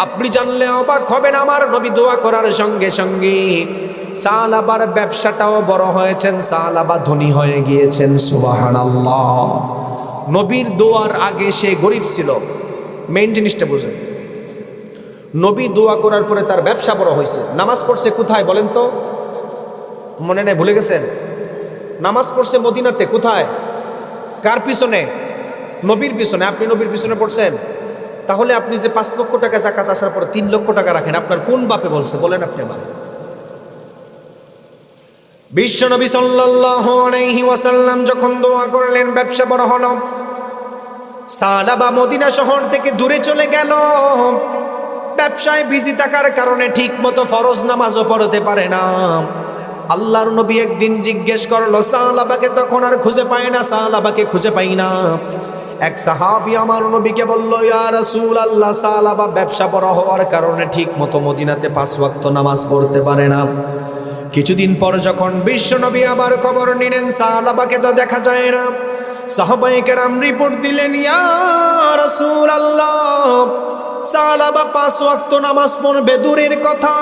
আপনি জানলে অবাক হবেন, আমার নবী দোয়া করার সঙ্গে সঙ্গে সাহাবার ব্যবসাটাও বড় হয়েছেন, সাহাবা ধনী হয়ে গিয়েছেন। সুবহানাল্লাহ। নবীর দোয়ার আগে সে গরিব ছিল। মেইন জিনিসটা বুঝেন, নবী দোয়া করার পরে তার ব্যবসা বড় হয়েছে। নামাজ পড়ছে কোথায় বলেন তো? মনে নেই, ভুলে গেছেন? নামাজ পড়ছে মদিনাতে। কোথায়? কার পিছনে? নবীর পিছনে। আপনি নবীর পিছনে পড়ছেন, তাহলে আপনি যে 5 লক্ষ টাকা যাকাত আসার পর 3 লক্ষ টাকা রাখেন, আপনার কোন বাপে বলছে বলেন আপনি আমার? বিশ্ব নবী সাল্লাল্লাহু আলাইহি ওয়াসাল্লাম যখন দোয়া করলেন, ব্যবসা বড় হলো। সাহাবা মদিনা শহর থেকে দূরে চলে গেল। ব্যবসায় বিজি থাকার কারণে ঠিক মতো ফরজ নামাজও পড়তে পারে না। আল্লাহর নবী একদিন জিজ্ঞেস করলো সাহাবাকে, তখন আর খুঁজে পায় না, সাহাবাকে খুঁজে পাই না। এক সাহাবী আমার নবীকে বলল, ইয়া রাসূলুল্লাহ, সাহাবা ব্যবসা বড় হওয়ার কারণে ঠিক মতো মদিনাতে 5 ওয়াক্ত নামাজ পড়তে পারে না। কিছুদিন পর যখন বিশ্ব নবী আবার খবর নিলেন, সাহাবাকে তো দেখা যায় না। সাহাবায়ে কেরাম রিপোর্ট দিলেন, ইয়া রাসূলুল্লাহ, সাহাবা 5 ওয়াক্ত নামাজ পড়বে দূরের কথা,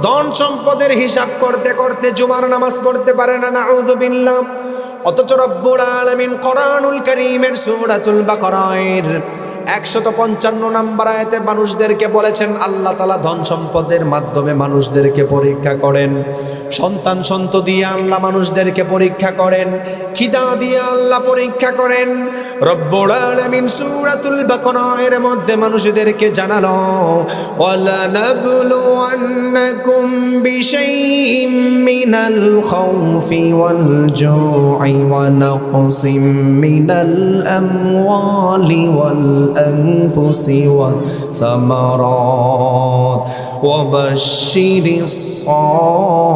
ধন সম্পদের হিসাব করতে করতে জুমার নামাজ পড়তে পারে না, নাউযুবিল্লাহ। অথচ রব্বুল আলামিন কোরআনুল কারীমের সূরাতুল বাকারার 155 নম্বর আয়াতে মানুষদেরকে বলেছেন, আল্লাহ তাআলা ধন সম্পদের মাধ্যমে মানুষদেরকে পরীক্ষা করেন, সন্তান সন্ততি দিয়ে আল্লাহ মানুষদেরকে পরীক্ষা করেন, খিদা দিয়ে আল্লাহ পরীক্ষা করেন। রব্বুল আলামিন সূরাতুল বাকারার মধ্যে মানুষদেরকে জানালো, ওয়ালা নাবলুওয়ান্নাকুম বিশাইইম মিনাল খাউফি ওয়াল জু'i ওয়া নাকসিম মিনাল আমওয়ালি ওয়াল الأنفس والثمرات وبشر الصابرين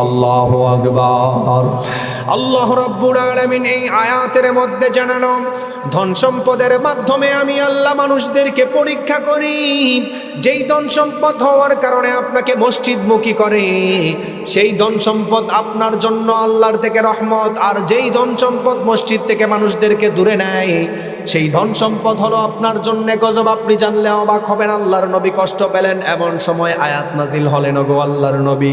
الله أكبر আল্লাহ রাব্বুল আলামিন এই আয়াতের মধ্যে জানানো, ধন সম্পদের মাধ্যমে আমি আল্লাহ মানুষদেরকে পরীক্ষা করি। যেই ধন সম্পদ হওয়ার কারণে আপনাকে মসজিদমুখী করে, সেই ধন সম্পদ আপনার জন্য আল্লাহর থেকে রহমত। আর যেই ধন সম্পদ মসজিদ থেকে মানুষদেরকে দূরে নেয়, সেই ধন সম্পদ হলো আপনার জন্য গজব। আপনি জানলে অবাক হবেন, আল্লাহর নবী কষ্ট পেলেন। এমন সময় আয়াত নাজিল হলেন, গো আল্লাহর নবী,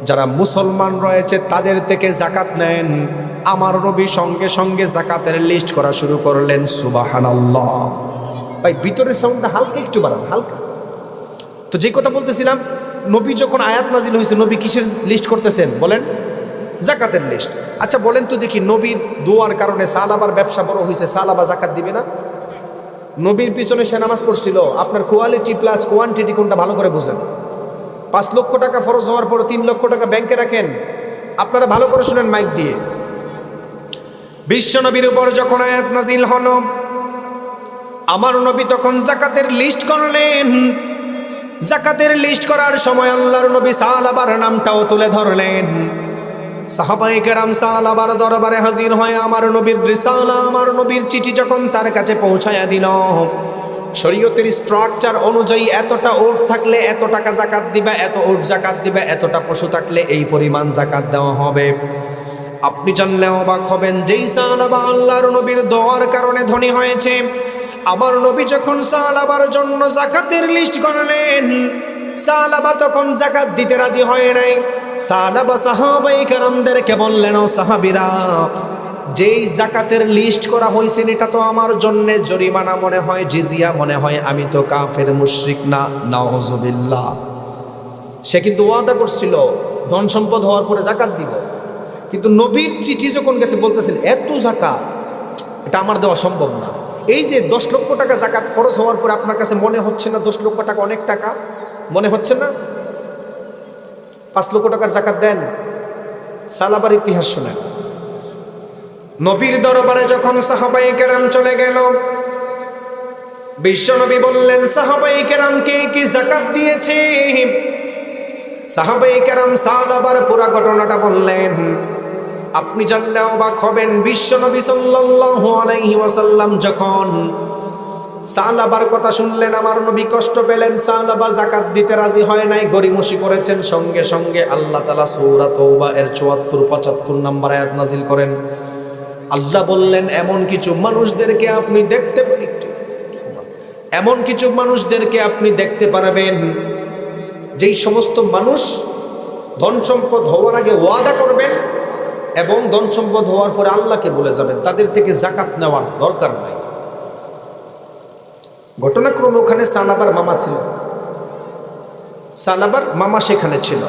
যারা মুসলমান রয়েছে তাদের থেকে যাকাত নেন। আমার নবী সঙ্গে সঙ্গে যাকাতের লিস্ট করা শুরু করলেন। সুবহানাল্লাহ। ভাই ভিতরের সাউন্ডটা হালকা একটু বাড়ান, হালকা। তো যে কথা বলতেছিলাম, নবী যখন আয়াত নাজিল হয়েছে নবী কিসের লিস্ট করতেছেন বলেন? জাকাতের লিস্ট। আচ্ছা বলেন তো দেখি, নবীর দোয়ার কারণে সাহাবার ব্যবসা বড় হয়েছে, সাহাবা জাকাত দিবে না? নবীর পিছনে সে নামাজ পড়ছিল। আপনার কোয়ালিটি প্লাস কোয়ান্টিটি কোনটা ভালো করে বুঝেন। 5 লক্ষ টাকা ফরজ হওয়ার পর 3 লক্ষ টাকা ব্যাংকে রাখেন। আপনারা ভালো করে শুনেন মাইক দিয়ে। বিশ্ব নবীর উপর যখন আয়াত নাজিল হলো, আমার নবী তখন জাকাতের লিস্ট করলেন। জাকাতের লিস্ট করার সময় আল্লাহর নবী সাহাবার নামটাও তুলে ধরলেন। সাহাবায়ে কেরাম সাহাবার দরবারে হাজির হয়ে আমার নবীর রিসালা, আমার নবীর চিঠি যখন তার কাছে পৌঁছায়া দিল, শরীয়তের স্ট্রাকচার অনুযায়ী এতটা উট থাকলে এত টাকা জাকাত দিবা, এত উট জাকাত দিবা, এতটা পশু থাকলে এই পরিমাণ জাকাত দেওয়া হবে। আপনি জানলে অবাক হবেন, যেই সাহাবা আল্লাহর নবীর দোয়ার কারণে ধনী হয়েছে, আমার নবী যখন সাহাবার জন্য জাকাতের লিস্ট করলেন, সাহাবা তখন জাকাত দিতে রাজি হয় নাই। সাহাবা সাহাবায়ে কেরামদেরকে বললেন, ও সাহাবীরা, যেই জাকাতের লিস্ট করা হয়েছে এটা তো আমার জন্য জরিমানা মনে হয়, জিজিয়া মনে হয়, আমি তো কাফের মুশরিক না, নাউযুবিল্লাহ। সে কিন্তু ওয়াদা করছিল ধন সম্পদ হওয়ার পরে জাকাত দিব, কিন্তু নবীর চিঠি যখন গেছে বলতেছেন এত জাকাত এটা আমার দেওয়া সম্ভব না। এই যে 10 লক্ষ টাকা জাকাত ফরজ হওয়ার পরে আপনার কাছে মনে হচ্ছে না 10 লক্ষ টাকা অনেক টাকা? মনে হচ্ছে না? 5 লক্ষ টাকার জাকাত দেন। সাহাবার ইতিহাস শুনেন। নবীর দরবারে যখন সাহাবায়ে কেরাম চলে গেল, বিশ্ব নবী বললেন, সাহাবায়ে কেরাম কে কি জাকাত দিয়েছে? সাহাবায়ে কেরাম সাহাবার পুরো ঘটনাটা বললেন। আপনি জানলে অবাক হবেন, বিশ্ব নবী সাল্লাল্লাহু আলাইহি ওয়াসাল্লাম যখন সাহাবার কথা শুনলেন, আমার নবী কষ্ট পেলেন। সাহাবা জাকাত দিতে রাজি হয় নাই, গরিমসি করেছেন। সঙ্গে সঙ্গে আল্লাহ তাআলা সূরা তাওবা এর 74-75 নম্বর আয়াত নাজিল করেন। আল্লাহ বললেন, এমন কিছু মানুষদেরকে আপনি দেখতে পারবেন যেই সমস্ত মানুষ ধন সম্পদ হওয়ার আগে ওয়াদা করবেন এবং ধন সম্পদ হওয়ার পরে আল্লাহকে বলে যাবেন, তাদের থেকে জাকাত নেওয়ার দরকার নাই। ঘটনাক্রমে ওখানে সাহাবার মামা ছিল, সাহাবার মামা সেখানে ছিল।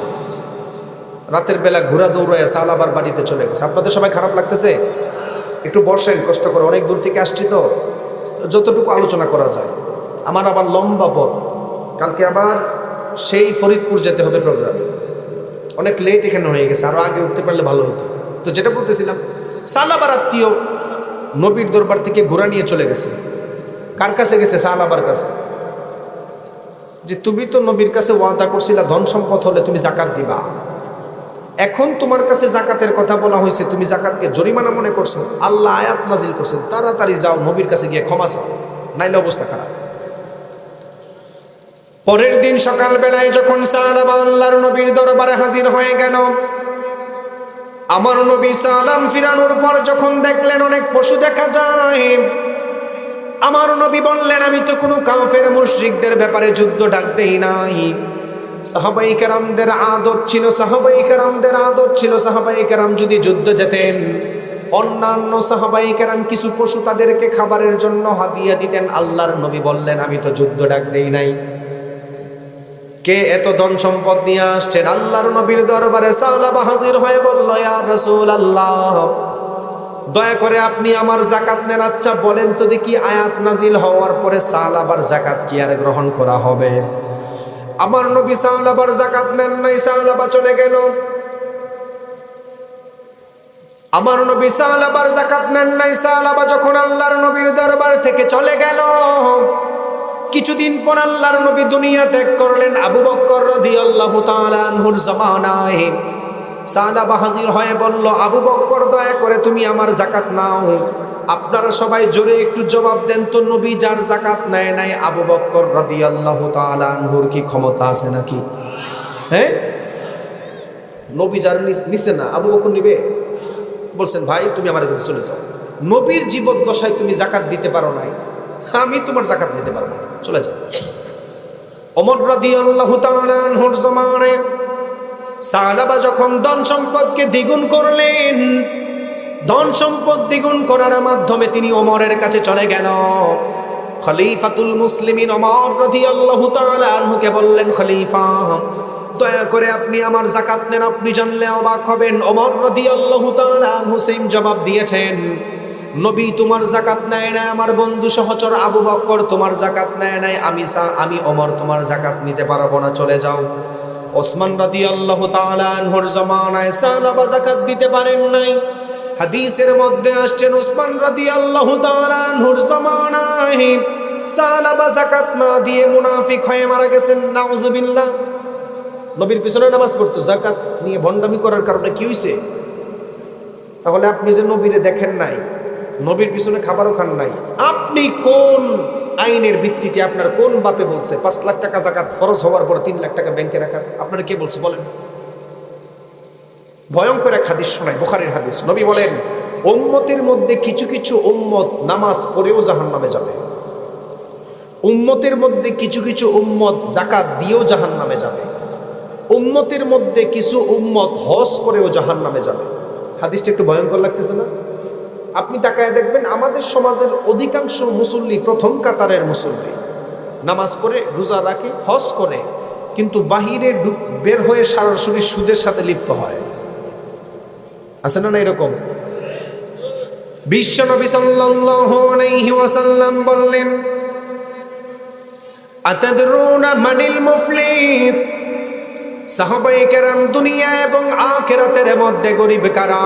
রাতের বেলা ঘোরা দৌড়ায় সাহাবার বাড়িতে চলে গেছে। আপনাদের সবাই খারাপ লাগতেছে? একটু বসেন, কষ্ট করে, অনেক দূর থেকে আসছি তো, যতটুকু আলোচনা করা যায়। আমার আবার লম্বা পথ, কালকে আবার সেই ফরিদপুর যেতে হবে প্রোগ্রামে, অনেক লেট এখানে হয়ে গেছে, আরও আগে উঠতে পারলে ভালো হতো। তো যেটা বলতেছিলাম, সাহাবার আত্মীয় নবীর দরবার থেকে ঘোড়া নিয়ে চলে গেছে। কার কাছে গেছে? সাহাবার কাছে। যে তুমি তো নবীর কাছে ওয়াদা করছিলা ধন সম্পদ হলে তুমি জাকাত দিবা, এখন তোমার কাছে জাকাতের কথা বলা হয়েছে, তুমি জাকাতকে জরিমানা মনে করছো। আল্লাহ আয়াত নাজিল করছেন, তাড়াতাড়ি যাও নবীর কাছে গিয়ে ক্ষমা চাও, নাইলে অবস্থা খারাপ। পরের দিন সকাল বেলায় যখন সাহাবা আল্লাহর নবীর দরবারে হাজির হয়ে গেল, আমার নবী সালাম ফিরানোর পর যখন দেখলেন অনেক পশু দেখা যায়, আমার নবী বললেন, আমি তো কোনো কাফের মুশরিকদের ব্যাপারে যুদ্ধ ডাক দেই নাই। সাহাবায়ে কেরামদের আদত ছিল, সাহাবায়ে কেরাম যদি যুদ্ধ যেতেন, অন্যান্য সাহাবায়ে কেরাম কিছু পশু তাদেরকে খাবারের জন্য হাদিয়া দিতেন। আল্লাহর নবী বললেন, আমি তো যুদ্ধ ডাক দেই নাই। কে এত ধন সম্পদ নিয়ে আসছেন? আল্লাহর নবীর দরবারে সাহাবা হাজির হয়ে বলল, ইয়া রাসূলুল্লাহ, দয়া করে আপনি আমার জাকাত নেন। আচ্ছা বলেন তো দেখি, আয়াত নাজিল হওয়ার পরে সাহাবার জাকাত কি আর গ্রহণ করা হবে? আমার নবী সাহাবার জাকাত নেন নাই, সাহাবা চলে গেল। আমার নবী সাহাবার জাকাত নেন নাই, সাহাবা যখন আল্লাহর নবীর দরবার থেকে চলে গেল, কিছুদিন পর আল্লাহর নবী দুনিয়া ত্যাগ করলেন। আবু বকর রাদিয়াল্লাহু তাআলা আনহুর জামানায় সাহাবা হাজির হয়ে বলল, আবু বকর দয়া করে তুমি আমার জাকাত নাও। আপনারা সবাই জোরে একটু জবাব দেন তো, নবী যার জাকাত নেয় নাই আবু বকর রাদিয়াল্লাহু তাআলা আনহুর কি ক্ষমতা আছে নাকি? হ্যাঁ, নবী যার নিছে না আবু বকর নিবে? বলছেন, ভাই তুমি আমার কাছে চলে যাও, নবীর জীবদ্দশায় তুমি জাকাত দিতে পারো নাই, আমি তোমার জাকাত নিতে পারবো না, চলে যাও। ওমর রাদিয়াল্লাহু তাআলা আনহুর জামানায় সাহাবা যখন ধন সম্পদকে দ্বিগুণ করলেন, ধন সম্পদ দ্বিগুণ করার মাধ্যমে তিনি ওমরের কাছে চলে গেল। খলিফাতুল মুসলিমিন ওমর রাদিয়াল্লাহু তাআলা আনহুকে বললেন, খলিফা, দয়া করে আপনি আমার যাকাত নেন, আপনি জানলে অবাক হবেন। ওমর রাদিয়াল্লাহু তাআলা আনহু সেম জবাব দিয়েছেন, নবী তোমার যাকাত নেয় না, আমার বন্ধু সহচর আবু বকর তোমার যাকাত নেয় নাই, আমি ওমর তোমার যাকাত নিতে পারবো না, চলে যাও। ওসমান রাদিয়াল্লাহু তাআলা আনহুর জামানায় সাহাবা যাকাত দিতে পারেন নাই। হাদিসের মধ্যে আসছেন ওসমান রাদিয়াল্লাহু তাআলা আনহুর জামানায় সাহাবা যাকাত না দিয়ে মুনাফিক হয়ে মারা গেছেন, নাউযুবিল্লাহ। নবীর পিছনে নামাজ পড়তো, যাকাত নিয়ে ভণ্ডামি করার কারণে কি হইছে? তাহলে আপনি যে নবীরে দেখেন নাই, নবীর পিছনে খাবারও খান নাই, আপনি কোন আইনের ভিত্তিতে, আপনার কোন বাপে বলছে 5 লাখ টাকা যাকাত ফরজ হওয়ার পর 3 লাখ টাকা ব্যাংকে রাখার? আপনারা কে বলছে বলেন? ভয়ঙ্কর এক হাদিস শোনায়, বুখারীর হাদিস। নবী বলেন, উম্মতের মধ্যে কিছু কিছু উম্মত নামাজ পড়েও জাহান্নামে যাবে, উম্মতের মধ্যে কিছু কিছু উম্মত যাকাত দিয়েও জাহান্নামে যাবে, উম্মতের মধ্যে কিছু উম্মত হজ করেও জাহান্নামে যাবে। হাদিসটা একটু ভয়ঙ্কর লাগতেছে না? আপনি তাকায় দেখবেন আমাদের সমাজের অধিকাংশ মুসল্লি প্রথম কাতারের মুসল্লি, নামাজ পড়ে, রোজা রাখে, হজ করে, কিন্তু বাহিরে বের হয়ে সরাসরি সুদের সাথে লিপ্ত হয়। আছে না এরকম? বিশ্বনবী সাল্লাল্লাহু আলাইহি ওয়াসাল্লাম বললেন, আতাদরুনা মানিল মুফলিস? সাহাবায়ে কেরাম, দুনিয়া এবং আখিরাতের মধ্যে গরিব কারা?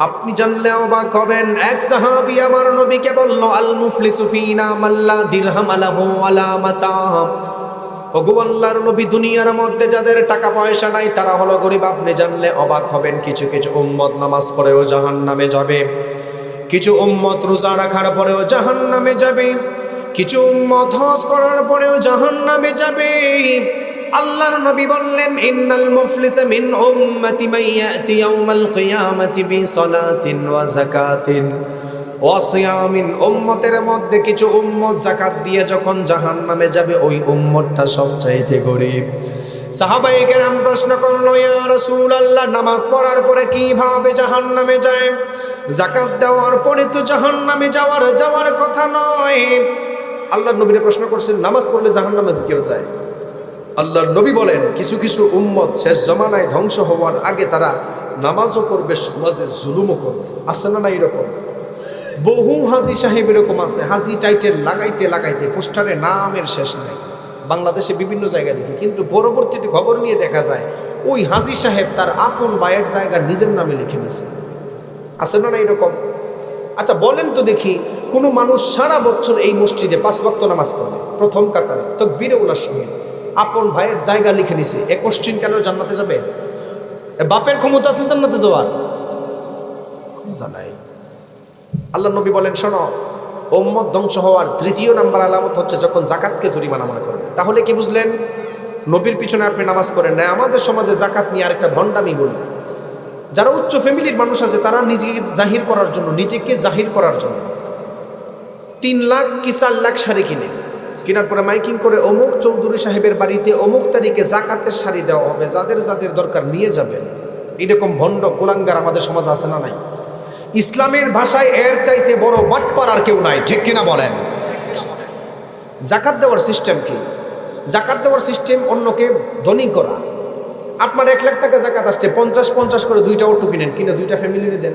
আপনি জানলে অবাক হবেন। এক সাহাবী আমার নবীকে বলল, আল মুফলিসু ফিনা মাল্লা দিরহাম লাহু ওয়ালা মাতা। ওগো আল্লাহর নবী, দুনিয়ার মধ্যে যাদের টাকা পয়সা নাই তারা হলো গরিব। আপনি জানলে অবাক হবেন, কিছু কিছু উম্মত নামাজ পড়েও জাহান্নামে যাবে, কিছু উম্মত রোজা রাখার পরেও জাহান্নামে যাবে, কিছু উম্মত হজ করার পরেও জাহান্নামে যাবে। আল্লাহর নবী বললেন, ইন্নাল মুফলিসা মিন উম্মতি মান ইয়াতি ইয়াউমাল কিয়ামাতি বিসালাতিন ওয়া যাকাতিন ওয়া সিয়ামিন। উম্মতের মধ্যে কিছু উম্মত যাকাত দিয়ে যখন জাহান্নামে যাবে, ওই উম্মতটা সবচাইতে গরিব। সাহাবায়ে কেরাম প্রশ্ন করল, ইয়া রাসূলুল্লাহ, নামাজ পড়ার পরে কিভাবে জাহান্নামে যায়? যাকাত দেওয়ার পরে তো জাহান্নামে যাওয়ার কথা নয়। আল্লাহর নবীরে প্রশ্ন করছেন, নামাজ পড়লে জাহান্নামে কেউ যায়? আল্লাহর নবী বলেন, কিছু কিছু উম্মত শেষ জমানায় ধ্বংস হওয়ার আগে তারা নামাজও করবে, সমাজে জুলুমও করবে। আছে না এরকম? বহু হাজী সাহেব এরকম আছে, হাজী টাইটেল লাগাইতে লাগাইতে পোস্টারে নামের শেষ নাই। বাংলাদেশে বিভিন্ন জায়গায় দেখি, কিন্তু পরবর্তীতে খবর নিয়ে দেখা যায় ওই হাজী সাহেব তার আপন ভাইয়ের জায়গা নিজের নামে লিখে নিয়েছে। আছে না এরকম? আচ্ছা বলেন তো দেখি, কোনো মানুষ সারা বছর এই মসজিদে 5 ওয়াক্ত নামাজ পড়বে, প্রথম কাতারে তাকবীরে উলার সঙ্গে আপন ভাইয়ের জায়গা লিখে নিছে, 21 দিন কেন জান্নাতে যাবে? বাপের ক্ষমতা আছে জান্নাতে যাওয়ার? ক্ষমতা নাই। আল্লাহ নবী বলেন, শোনো, উম্মত ধ্বংস হওয়ার 3য় নাম্বার আলামত হচ্ছে যখন যাকাতকে জরিমানা মনে করবে। তাহলে কি বুঝলেন? নবীর পিছনে আপনি নামাজ পড়েন না। আমাদের সমাজে যাকাত নিয়ে আরেকটা ভণ্ডামি বলি। যারা উচ্চ ফ্যামিলির মানুষ আছে তারা নিজেকে জাহির করার জন্য 3 লাখ কি 4 লাখ শাড়ি কেনার পরে মাইকিং করে অমুক চৌধুরী সাহেবের বাড়িতে অমুক তারিখে যাকাতের শাড়ি দেওয়া হবে, যাদের যাদের দরকার নিয়ে যাবেন। এরকম ভণ্ড কুলাঙ্গার আমাদের সমাজ আছে না নাই? ইসলামের ভাষায় এর চাইতে বড় বাটপার আর কেউ নাই, ঠিক কিনা বলেন? যাকাত দেওয়ার সিস্টেম কি? যাকাত দেওয়ার সিস্টেম অন্যকে ধনী করা। আপনার 1 লাখ টাকা যাকাত আসছে, 50 করে 2টা অটো কিনেন, কিনে 2টা ফ্যামিলিরে দেন,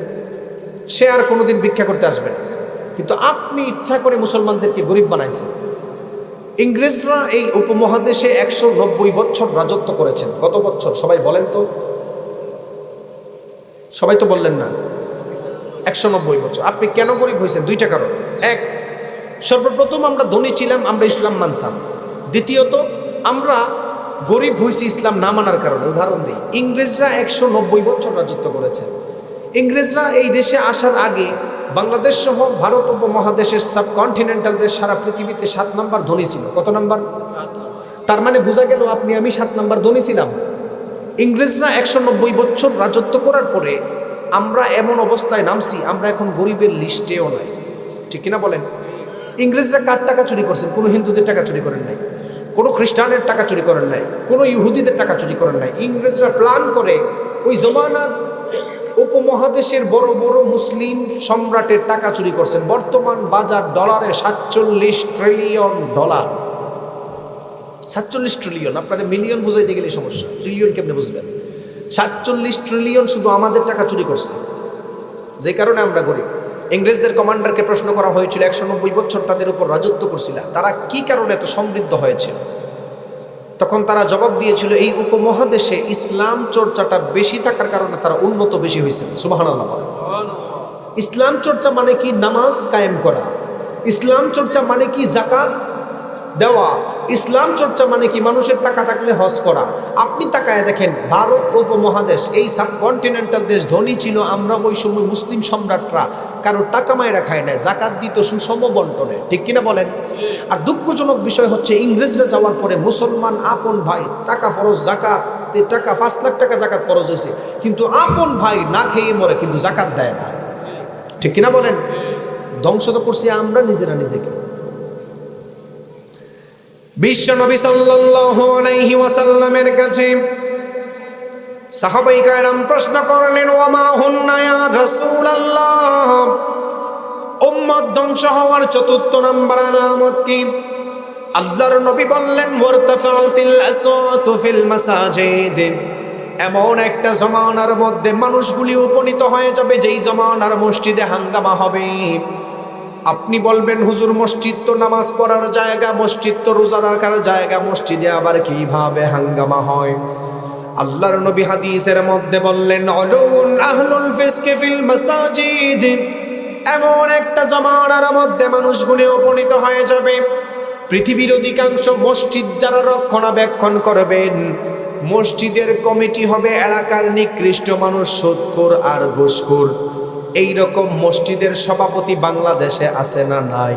সে আর কোনোদিন ভিক্ষা করতে আসবে না। কিন্তু আপনি ইচ্ছা করে মুসলমানদেরকে গরিব বানাইছেন। ইংরেজরা এই উপমহাদেশে 190 বছর রাজত্ব করেছেন। কত বছর সবাই বলেন তো? সবাই তো বললেন না। 190 বছর। আপনি কেন গরিব হয়েছেন? 2টা কারণ। এক, সর্বপ্রথম আমরা ধনী ছিলাম, আমরা ইসলাম মানতাম। দ্বিতীয়ত, আমরা গরিব হয়েছি ইসলাম না মানার কারণে। উদাহরণ দিই, ইংরেজরা 190 বছর রাজত্ব করেছেন। ইংরেজরা এই দেশে আসার আগে বাংলাদেশ সহ ভারত উপমহাদেশের সাবকন্টিনেন্টাল দেশ সারা পৃথিবীতে 7 নাম্বার ধনী ছিল। কত নাম্বার? তার মানে বোঝা গেল আপনি আমি 7 নাম্বার ধনী ছিলাম। ইংরেজরা 190 বছর রাজত্ব করার পরে আমরা এমন অবস্থায় নামছি, আমরা এখন গরিবের লিস্টেও নাই, ঠিক কিনা বলেন? ইংরেজরা কার টাকা চুরি করছেন? কোনো হিন্দুদের টাকা চুরি করেন নাই, কোনো খ্রিস্টানের টাকা চুরি করেন নাই, কোনো ইহুদিদের টাকা চুরি করেন নাই। ইংরেজরা প্ল্যান করে ওই জমানার উপমহাদেশের বড় বড় মুসলিম সম্রাটের টাকা চুরি করছেন। বর্তমান বাজার ডলারে $47 ট্রিলিয়ন। 47 ট্রিলিয়ন, আপনারা মিলিয়ন বুঝাইতে গেলে সমস্যা, ট্রিলিয়ন কেমনে বুঝবেন? 47 ট্রিলিয়ন শুধু আমাদের টাকা চুরি করছে, যে কারণে আমরা গরিব। ইংরেজদের কমান্ডারকে প্রশ্ন করা হয়েছিল 190 বছর তাদের উপর রাজত্ব করছিল, তারা কি কারণে এত সমৃদ্ধ হয়েছিল? তখন তারা জবাব দিয়েছিল, এই উপমহাদেশে ইসলাম চর্চাটা বেশি থাকার কারণে তারা উন্নত বেশি হয়েছে। সুবহানাল্লাহ। ইসলাম চর্চা মানে কি? নামাজ কায়েম করা। ইসলাম চর্চা মানে কি? যাকাত দেওয়া। ইসলাম চর্চা মানে কি? মানুষের টাকা থাকলে হজ করা। আপনি তাকায় দেখেন, ভারত উপমহাদেশ, এই সাবকন্টিনেন্টাল দেশ ধনী ছিল, আমরা ওই সময় মুসলিম সম্রাটরা কারো টাকা মায়েরা খায় না, যাকাত দিত সুষম বন্টনে, ঠিক কিনা বলেন? আর দুঃখজনক বিষয় হচ্ছে, ইংরেজরা যাওয়ার পরে মুসলমান আপন ভাই টাকা ফরজ, যাকাত টাকা 5 লাখ টাকা যাকাত ফরজ হয়েছে, কিন্তু আপন ভাই না খেয়ে মরে, কিন্তু যাকাত দেয় না, ঠিক কিনা বলেন? ধ্বংস তো করছি আমরা নিজেরা নিজেকে। বিশ্ব নবী সাল্লাল্লাহু আলাইহি ওয়াসাল্লামের কাছে সাহাবায়ে কেরাম প্রশ্ন করলেন, ওয়া মা হুন্না ইয়া রাসূলুল্লাহ, উম্মত ধ্বংস হওয়ার 4th নাম্বার আলামত কি? আল্লাহর নবী বললেন, ওয়ারতাফাতিল আসওয়াতু ফিল মাসাজিদ, এমন একটা জমানার মধ্যে মানুষগুলি উপনীত হয়ে যাবে যেই জমানার মসজিদে হাঙ্গামা হবে। আপনি বলবেন, হুজুর মসজিদ তো নামাজ পড়ার জায়গা, মসজিদ তো রোজা রাখার জায়গা, মসজিদে আবার কিভাবে হাঙ্গামা হয়? আল্লাহর নবী হাদিসের মধ্যে বললেন, উলুন আহলুল ফিসকি ফিল মাসাজিদ, এমন একটা জমানার মধ্যে মানুষগুলি উপনীত হয়ে যাবে, পৃথিবীর অধিকাংশ মসজিদ যারা রক্ষণাবেক্ষণ করবেন, মসজিদের কমিটি হবে এলাকার নিকৃষ্ট মানুষ, সুদখোর আর ঘুষখোর। এইরকম মসজিদের সভাপতি বাংলাদেশে আছে না নাই?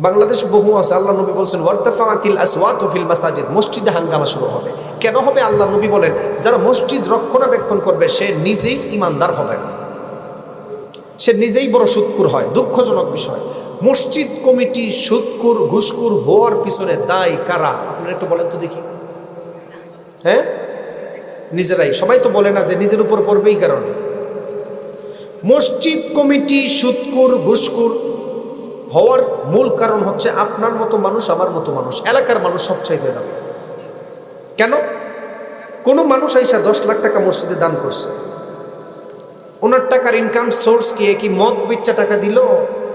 বাংলাদেশ বহু আছে। আল্লাহ নবী বলছেন, ওয়ারতাফাতিল আসওয়াতু ফিল মাসাজিদ, মসজিদে হাঙ্গামা শুরু হবে। কেন হবে? আল্লাহ নবী বলেন, যারা মসজিদ রক্ষণাবেক্ষণ করবে সে নিজেই ইমানদার হবে না, সে নিজেই বড় সুদখোর হয়। দুঃখজনক বিষয়, মসজিদ কমিটি সুদখোর ঘুষখোর হওয়ার পিছনে দায়ী কারা? আপনারা একটু বলেন তো দেখি। হ্যাঁ, নিজেরাই। সবাই তো বলে না যে নিজের উপর পড়বে। এই কারণে মসজিদ কমিটি সুদখোর ঘুষখোর হওয়ার মূল কারণ হচ্ছে আপনার মতো মানুষ, আমার মতো মানুষ, এলাকার মানুষ সব চাইতে দাবি। কেন? কোনো মানুষ আইসা 10 লাখ টাকা মসজিদে দান করছে, ওনার টাকার ইনকাম সোর্স কি মদ বেচা টাকা দিল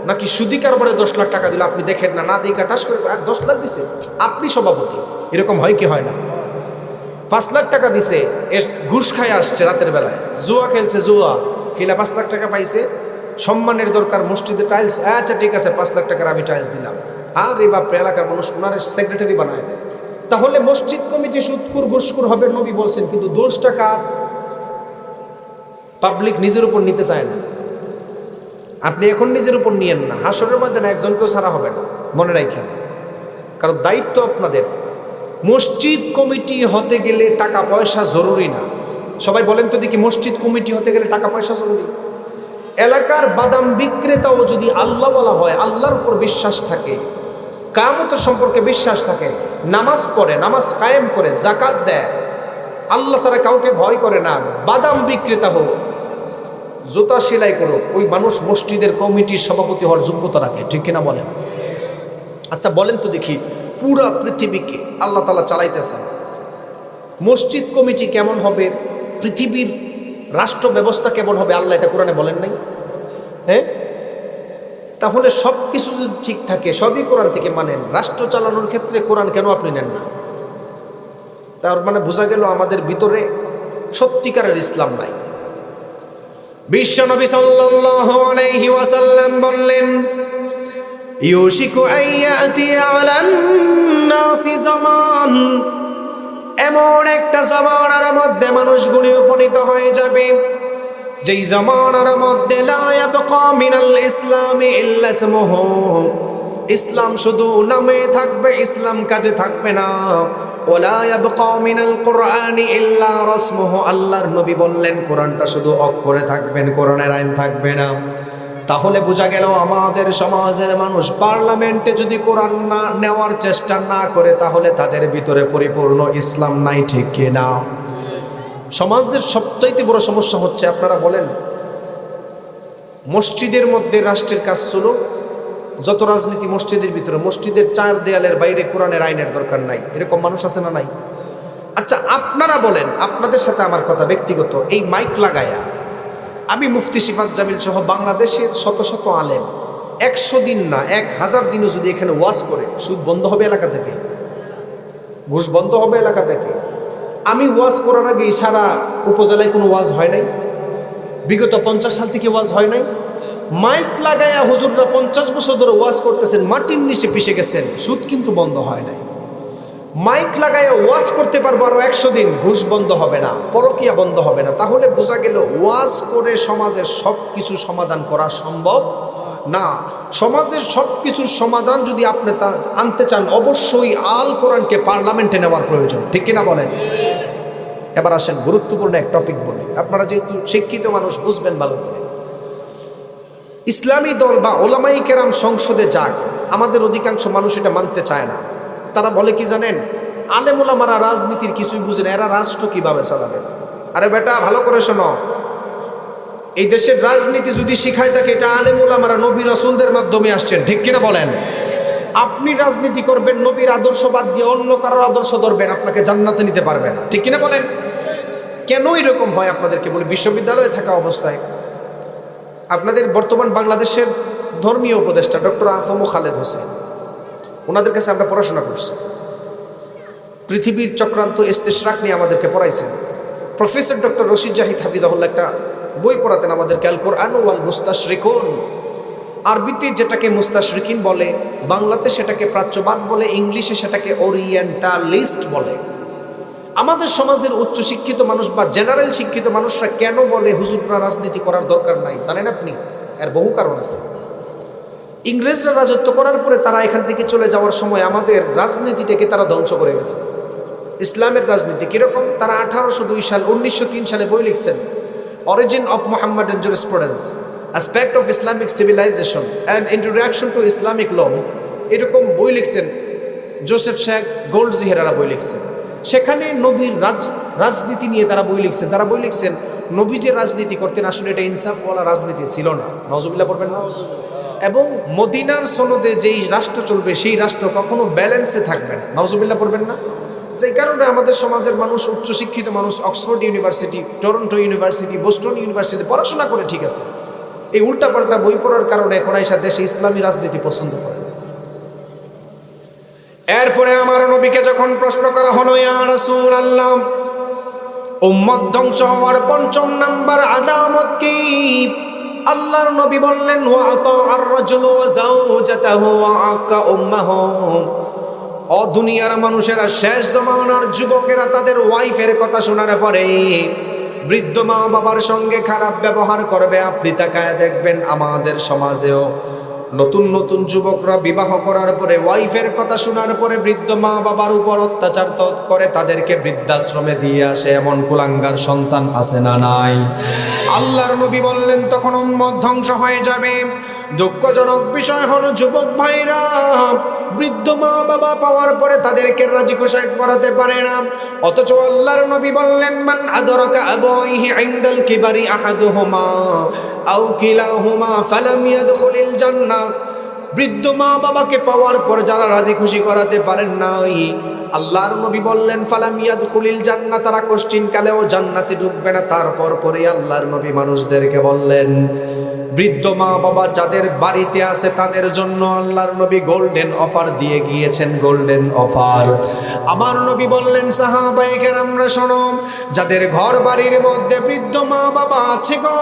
নাকি সুদি কারবারে 10 লাখ টাকা দিল? আপনি দেখেন না, না দিয়ে টাস করে 10 লাখ দিছে, আপনি সভাপতি। এরকম হয় কি হয় না? 5 লাখ টাকা দিছে, ঘুষ খায় আসছে, রাতের বেলায় জুয়া খেলছে, জুয়া খেলে 5 লাখ টাকা পাইছে, সম্মানের দরকার, মসজিদে টাইলস, আচ্ছা ঠিক আছে 5 লাখ টাকার আমি টাইলস দিলাম, আর এই বাপরে এলাকার মানুষ ওনার সেক্রেটারি বানায় দেয়। তাহলে মসজিদ কমিটি সুদখোর ঘুষখোর হবে, নবী বলছেন, কিন্তু দোষ টাকা পাবলিক নিজের উপর নিতে চায় না। আপনি এখন নিজের উপর নিয়েন না, হাসরের মধ্যে না একজনকেও ছাড়া হবে না, মনে রাখেন, কারণ দায়িত্ব আপনাদের। মসজিদ কমিটি হতে গেলে টাকা পয়সা জরুরি না। সবাই বলেন তো দেখি, মসজিদ কমিটি হতে গেলে টাকা পয়সা জরুরি? এলাকার বাদাম বিক্রেতাও যদি আল্লাহ বলা হয়, আল্লাহর উপর বিশ্বাস থাকে, কিয়ামতের সম্পর্কে বিশ্বাস থাকে, নামাজ পড়ে, নামাজ কায়েম করে, যাকাত দেয়, আল্লাহ ছাড়া কাউকে ভয় করে না, বাদাম বিক্রেতা হোক, জুতা সেলাই করুক, ওই মানুষ মসজিদের কমিটির সভাপতি হওয়ার যোগ্যতা রাখে, ঠিক কিনা বলেন? আচ্ছা বলেন তো দেখি, পুরা পৃথিবীকে আল্লাহ তাআলা চালাইতেছেন, মসজিদ কমিটি কেমন হবে, পৃথিবীর রাষ্ট্র ব্যবস্থা কেমন হবে? আল্লাহ এটা কোরআনে বলেন নাই? হ্যাঁ, তাহলে সব কিছু যদি ঠিক থাকে, সবই কোরআন থেকে মানেন, রাষ্ট্র চালানোর ক্ষেত্রে কোরআন কেন আপনি নেন না? তার মানে বোঝা গেল আমাদের ভিতরে সত্যিকারের ইসলাম নাই। বিশ্বনবী সাল্লাল্লাহু আলাইহি ওয়াসাল্লাম বললেন, ইউশিকু আইয়াতি আলান নাসি জামান, এমন একটা জামানার মধ্যে মানুষগুলি উপনীত হয়ে যাবে যেই জামানার মধ্যে লা ইয়াবকা মিনাল ইসলামি ইল্লা ইসমুহু, ইসলাম শুধু নামে থাকবে, ইসলাম কাজে থাকবে না। ওয়ালা ইয়াবকা মিনাল কুরআনি ইল্লা রাসমুহু, আল্লাহর নবী বললেন কোরআনটা শুধু অক্ষরে থাকবেন, কোরআনের আইন থাকবে না। তাহলে বোঝা গেল আমাদের সমাজের মানুষ পার্লামেন্টে যদি কোরআন না নেওয়ার চেষ্টা না করে, তাহলে তাদের ভিতরে পরিপূর্ণ ইসলাম নাই, ঠিক কিনা? সমাজের সবচাইতে বড় সমস্যা হচ্ছে, আপনারা বলেন, মসজিদের মধ্যে রাষ্ট্রের কাজ ছিল, যত রাজনীতি মসজিদের ভিতরে, মসজিদের চার দেয়ালের বাইরে কোরআনের আইনের দরকার নাই, এরকম মানুষ আছে না নাই? আচ্ছা আপনারা বলেন, আপনাদের সাথে আমার কথা ব্যক্তিগত, এই মাইক লাগায়া আমি মুফতি সিফাত জামিল সহ বাংলাদেশের শত শত আলেম 100 দিন না 1000 দিনও যদি এখানে ওয়াজ করে, সুদ বন্ধ হবে এলাকা থেকে, ঘুষ বন্ধ হবে এলাকা থেকে। আমি ওয়াজ করার আগে সারা উপজেলায় কোনো ওয়াজ হয় নাই, বিগত 50 সাল থেকে ওয়াজ হয় নাই। মাইক লাগায়া হুজুররা 50 বছর ধরে ওয়াজ করতেছেন, মাটির নিচে পিষে গেছেন, সুদ কিন্তু বন্ধ হয় নাই। মাইক লাগায়া ওয়াজ করতে পারবো আরো 100 দিন, ঘুষ বন্ধ হবে না, পরকিয়া বন্ধ হবে না। তাহলে বোঝা গেল ওয়াজ করে সমাজের সব কিছু সমাধান করা সম্ভব না। সমাজের সব কিছুর সমাধান যদি আপনি আনতে চান, অবশ্যই আল কোরআনকে পার্লামেন্টে নেওয়ার প্রয়োজন, ঠিক কিনা বলেন? এবার আসেন গুরুত্বপূর্ণ এক টপিক বলি, আপনারা যেহেতু শিক্ষিত মানুষ বুঝবেন ভালো করে। ইসলামী দল বা ওলামাই কেরাম সংসদে যাক, আমাদের অধিকাংশ মানুষ এটা মানতে চায় না। তারা বলে কি জানেন, আলেম ওলামারা রাজনীতির কিছুই বুঝে না, এরা রাষ্ট্র কিভাবে চালাবে। আরে বেটা ভালো করে শোনো, এই দেশের রাজনীতি যদি শিখায় থাকে, এটা আলেম ওলামারা নবী রাসূলদের মাধ্যমে আসছেন, ঠিক কিনা বলেন? আপনি রাজনীতি করবেন নবীর আদর্শ বাদ দিয়ে অন্য কারোর আদর্শ ধরবেন, আপনাকে জান্নাতে নিতে পারবে না, ঠিক কিনা বলেন? কেন এরকম হয় আপনাদেরকে বলি। বিশ্ববিদ্যালয়ে থাকা অবস্থায় আপনাদের বর্তমান বাংলাদেশের ধর্মীয় উপদেষ্টা ডক্টর আফম খালেদ হোসেন, ওনাদের কাছে আমরা পড়াশোনা করছি, পৃথিবীর চক্রান্ত ইস্তেশরাক নিয়ে আমাদেরকে পড়াইছেন। প্রফেসর ডক্টর রশিদ জাহিদ হাফিজাহুল্লাহ একটা বই পড়াতেন আমাদেরকে, আল কোরআন ওয়াল মুস্তাশরিকুন। আরবিতে যেটাকে মুস্তাশরিকিন বলে, বাংলাতে সেটাকে প্রাচ্যবাদ বলে, ইংলিশে সেটাকে ওরিয়েন্টালিস্ট বলে। আমাদের সমাজের উচ্চ শিক্ষিত মানুষ বা জেনারেল শিক্ষিত মানুষরা কেন বলে হুজুররা রাজনীতি করার দরকার নাই, জানেন আপনি? এর বহু কারণ আছে। ইংরেজরা রাজত্ব করার পরে তারা এখান থেকে চলে যাওয়ার সময় আমাদের রাজনীতিটাকে তারা ধ্বংস করে গেছে। ইসলামের রাজনীতি কিরকম, তারা 1903 সালে বই লিখছেন, origin of Mohammedan jurisprudence, aspect of Islamic civilization and introduction to Islamic law, এরকম বই লিখছেন। জোসেফ শেখ গোল্ডজিহেরারা বই লিখছেন, সেখানে নবীর রাজনীতি নিয়ে তারা বই লিখছেন। তারা বই লিখছেন নবী যে রাজনীতি করতেন আসলে এটা ইনসাফওয়ালা রাজনীতি ছিল না, নাউজুবিল্লাহ পড়বেন না? এবং মদিনার সনদে যেই রাষ্ট্র চলবে সেই রাষ্ট্র কখনো ব্যালেন্সে থাকবে না, নাউজুবিল্লাহ পড়বেন না? যেই কারণে আমাদের সমাজের মানুষ, উচ্চশিক্ষিত মানুষ, Oxford university, Toronto university, Boston university পড়াশোনা করে ঠিক আছে, এই উল্টাপাল্টা বই পড়ার কারণে এখন আইসা দেশে ইসলামী রাজনীতি পছন্দ করে। এরপরে আমার নবীকে যখন প্রশ্ন করা হলো, ইয়া রাসূলুল্লাহ, উম্মত ধ্বংস হওয়ার ৫ম নাম্বার আলামত কি? আল্লাহর নবী বললেন, ওয়া আতাআর রাজুলু ওয়া যাওজাতাহু ওয়া আকা উম্মাহু। ও দুনিয়ার মানুষেরা, শেষ জামানার যুবকেরা তাদের ওয়াইফের কথা শোনার পরে বৃদ্ধ মা বাবার সঙ্গে খারাপ ব্যবহার করবে। আপনি তাকায় দেখবেন আমাদের সমাজেও নতুন নতুন যুবকরা বিবাহ করার পরে ওয়াইফের কথা শোনার পরে বৃদ্ধ মা বাবার উপর অত্যাচার করে তাদেরকে বৃদ্ধাশ্রমে দিয়ে আসে, এমন কুলাঙ্গার সন্তান আছে না নাই? আল্লাহর নবী বললেন তখন উম্মত ধ্বংস হয়ে যাবে। দুঃখজনক বিষয় হলো যুবক ভাইরা বৃদ্ধ মা বাবা পাওয়ার পরে তাদেরকে রাজি খুশি করাতে পারে না। অথচ আল্লাহর নবী বললেন, মান আদরাকা আবাইহি ইনদাল কিবারি আহাদুহুমা আও কিলাহুমা ফালাম ইয়াদখুলিল জান্নাহ। বৃদ্ধ মা বাবাকে পাওয়ার পর যারা রাজি খুশি করাতে পারেন নাই, আল্লাহর নবী বললেন ফালাম ইয়াদখুলিল জান্নাহ, তারা কোশ্চিনকালেও জান্নাতে ঢুকবে না। তারপর পরে আল্লাহর নবী মানুষদেরকে বললেন, বৃদ্ধ মা বাবা যাদের বাড়িতে আছে তাদের জন্য আল্লাহর নবী গোল্ডেন অফার দিয়ে গিয়েছেন, গোল্ডেন অফার। আমার নবী বললেন, সাহাবায়ে কেরামরা শোনো, যাদের ঘর বাড়ির মধ্যে বৃদ্ধ মা বাবা আছে গো,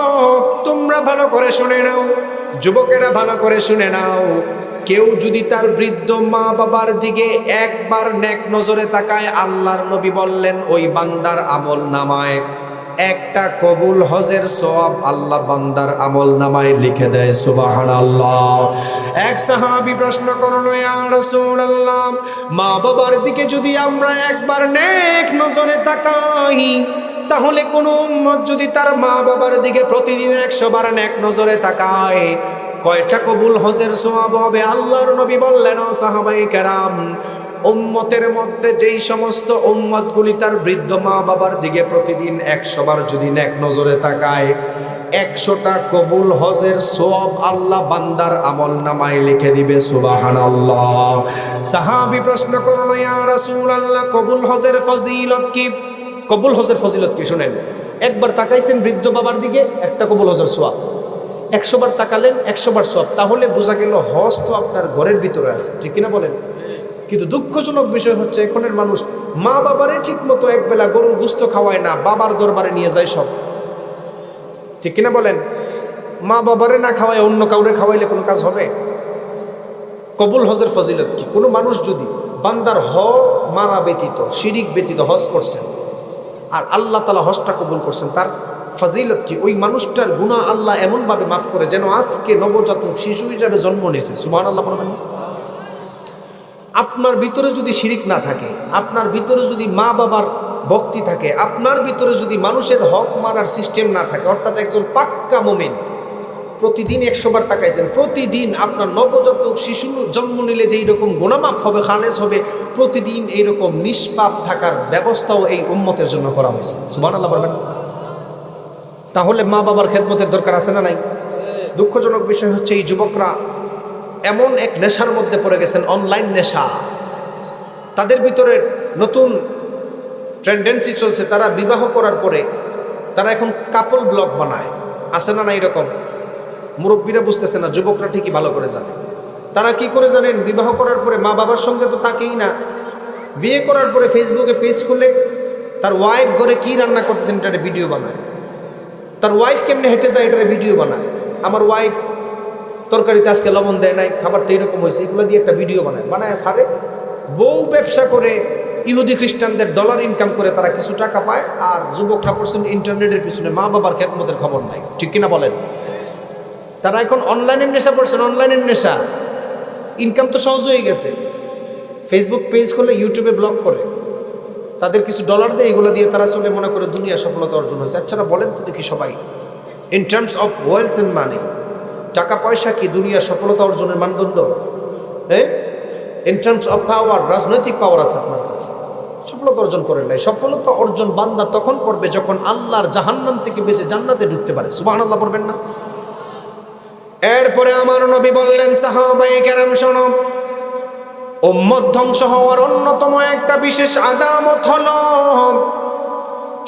তোমরা ভালো করে শুনে নাও, যুবকেরা ভালো করে শুনে নাও, কেউ যদি তার বৃদ্ধ মা বাবার দিকে একবার নেক নজরে তাকায়, আল্লাহর নবী বললেন ওই বান্দার আমল নামায় একটা কবুল হজের সওয়াব আল্লাহ বান্দার আমল নামায় লিখে দেয়। সুবহানাল্লাহ। এক সাহাবী প্রশ্ন করলো, ইয়া রাসূলুল্লাহ, মা বাবার দিকে যদি আমরা একবার নেক নজরে তাকাই, তাহলে কোন উম্মত যদি তার মা বাবার দিকে প্রতিদিন 100 বার নেক নজরে তাকায়, কয়টা কবুল হজের সওয়াব হবে? আল্লাহর নবী বললেন, ও সাহাবায়ে কেরাম, উম্মতের মধ্যে যেই সমস্ত উম্মতগুলি তার বৃদ্ধ মা বাবার দিকে প্রতিদিন 100 বার যদি নেক নজরে তাকায়, 100টা কবুল হজের সওয়াব আল্লাহ বান্দার আমল নামায় লিখে দিবে। সুবহানাল্লাহ। সাহাবী প্রশ্ন করল, ইয়া রাসূলুল্লাহ, কবুল হজের ফজিলত কি? কবুল হজের ফজিলত কি শুনেন। একবার তাকাইছেন বৃদ্ধ বাবার দিকে, একটা কবুল হজের সওয়াব। 100 বার তাকালেন, 100 বার সওয়াব। তাহলে বোঝা গেল হজ তো আপনার ঘরের ভিতরে আছে, ঠিক কিনা বলেন? কিন্তু দুঃখজনক বিষয় হচ্ছে এখনের মানুষ মা বাবারে ঠিক মতো একবেলা গরুর গোশত খাওয়ায় না, বাবার দরবারে নিয়ে যায় সব, ঠিক কিনা বলেন? মা বাবারে না খাওয়ায় অন্য কাউরে খাওয়াইলে কোনো কাজ হবে? কবুল হজের ফজিলত কি? কোনো মানুষ যদি বান্দার হক মারা ব্যতীত, শিরিক ব্যতীত হজ করছেন আর আল্লাহ তাআলা হজটা কবুল করছেন, তার ফজিলত কি? ওই মানুষটার গুনাহ আল্লাহ এমনভাবে মাফ করে যেন আজকে নবজাতক শিশু হিসাবে জন্ম নিয়েছে। সুবহানাল্লাহ বলবেন। আপনার ভিতরে যদি শিরিক না থাকে, আপনার ভিতরে যদি মা বাবার ভক্তি থাকে, আপনার ভিতরে যদি মানুষের হক মারার সিস্টেম না থাকে, অর্থাৎ একজন পাক্কা মুমিন, প্রতিদিন 100 বার তাকাইছেন, প্রতিদিন আপনার নবজাতক শিশু জন্ম নিলে যে এইরকম গুনাহ মাফ হবে, খালেস হবে, প্রতিদিন এইরকম নিষ্পাপ থাকার ব্যবস্থাও এই উম্মতের জন্য করা হয়েছে। সুবহানাল্লাহ বলবেন। তাহলে মা বাবার খেদমতের দরকার আছে না নাই? দুঃখজনক বিষয় হচ্ছে এই যুবকরা এমন এক নেশার মধ্যে পড়ে গেছেন, অনলাইন নেশা। তাদের ভিতরে নতুন টেন্ডেন্সি চলছে, তারা বিবাহ করার পরে তারা এখন কাপল ব্লগ বানায়। আছে না না এরকম? মুরব্বীরা বুঝতেছে না, যুবকরা ঠিকই ভালো করে জানে। তারা কি করে জানেন? বিবাহ করার পরে মা বাবার সঙ্গে তো তাকেই না, বিয়ে করার পরে ফেসবুকে পেজ খুলে তার ওয়াইফ ঘরে কি রান্না করতেছেন এটা ভিডিও বানায়, তার ওয়াইফ কেমনে হেঁটে যায় এটা ভিডিও বানায়, আমার ওয়াইফ তরকারিতে আজকে লবণ দেয় নাই, খাবারটা এরকম হয়েছে, এগুলো দিয়ে একটা ভিডিও বানায় সারে। বউ ব্যবসা করে ইহুদি খ্রিস্টানদের ডলার ইনকাম করে তারা কিছু টাকা পায়, আর যুবকরা পড়ছেন ইন্টারনেটের পিছনে, মা বাবার খেদমতের খবর নাই, ঠিক কিনা বলেন? তারা এখন অনলাইনের নেশা পড়ছেন, অনলাইনের নেশা। ইনকাম তো সহজ হয়ে গেছে, ফেসবুক পেজ খুলে ইউটিউবে ব্লগ করে তাদের কিছু ডলার দেয়, এগুলো দিয়ে তারা চলে মনে করে দুনিয়া সফলতা অর্জন হয়েছে। আচ্ছা বলেন তো দেখি সবাই, in terms of wealth and money, টাকা পয়সা কি দুনিয়া সফলতা অর্জনের মানদণ্ড? হ্যাঁ, ইন টার্মস অফ পাওয়ার, রাজনৈতিক পাওয়ার আছে আপনার কাছে, সফলতা অর্জন করেন নাই। সফলতা অর্জন বান্দা তখন করবে যখন আল্লাহর জাহান্নাম থেকে বেঁচে জান্নাতে ঢুকতে পারে। সুবহানাল্লাহ বলবেন না? এরপরে আমার নবী বললেন, সাহাবায়ে কেরাম শোনো, উম্মত ধ্বংস হওয়ার অন্যতম একটা বিশেষ আলামত হলো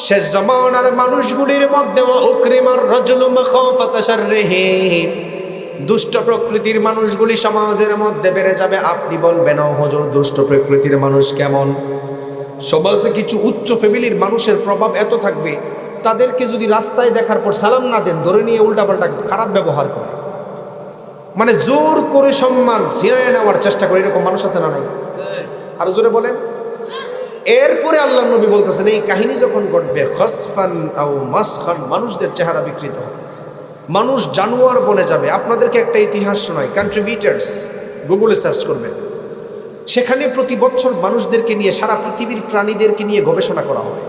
শেষ জামানার মানুষগুলির মধ্যে উকরিমার রাজুলু মাখাফাতা শাররিহি, দুষ্ট প্রকৃতির মানুষগুলি সমাজের মধ্যে বেড়ে যাবে। আপনি বলবেন, ও হুজুর দুষ্ট প্রকৃতির মানুষ কেমন? সমাজে কিছু উচ্চ ফ্যামিলির মানুষের প্রভাব এত থাকবে, তাদেরকে যদি রাস্তায় দেখার পর সালাম না দেন, ধরে নিয়ে উল্টাপাল্টা খারাপ ব্যবহার করে, মানে জোর করে সম্মান ছিনিয়ে নেওয়ার চেষ্টা করে, এরকম মানুষ আছে না নাই? আরো জোরে বলেন। এরপরে আল্লাহ নবী বলতেছেন, এই কাহিনী যখন ঘটবে, খসফান আও মাসখান, মানুষদের চেহারা বিকৃত হবে, মানুষ জানোয়ার বনে যাবে। আপনাদেরকে একটা ইতিহাস শোনাই, কন্ট্রিবিউটার্স গুগলে সার্চ করবেন, সেখানে প্রতি বছর মানুষদেরকে নিয়ে, সারা পৃথিবীর প্রাণীদেরকে নিয়ে গবেষণা করা হয়।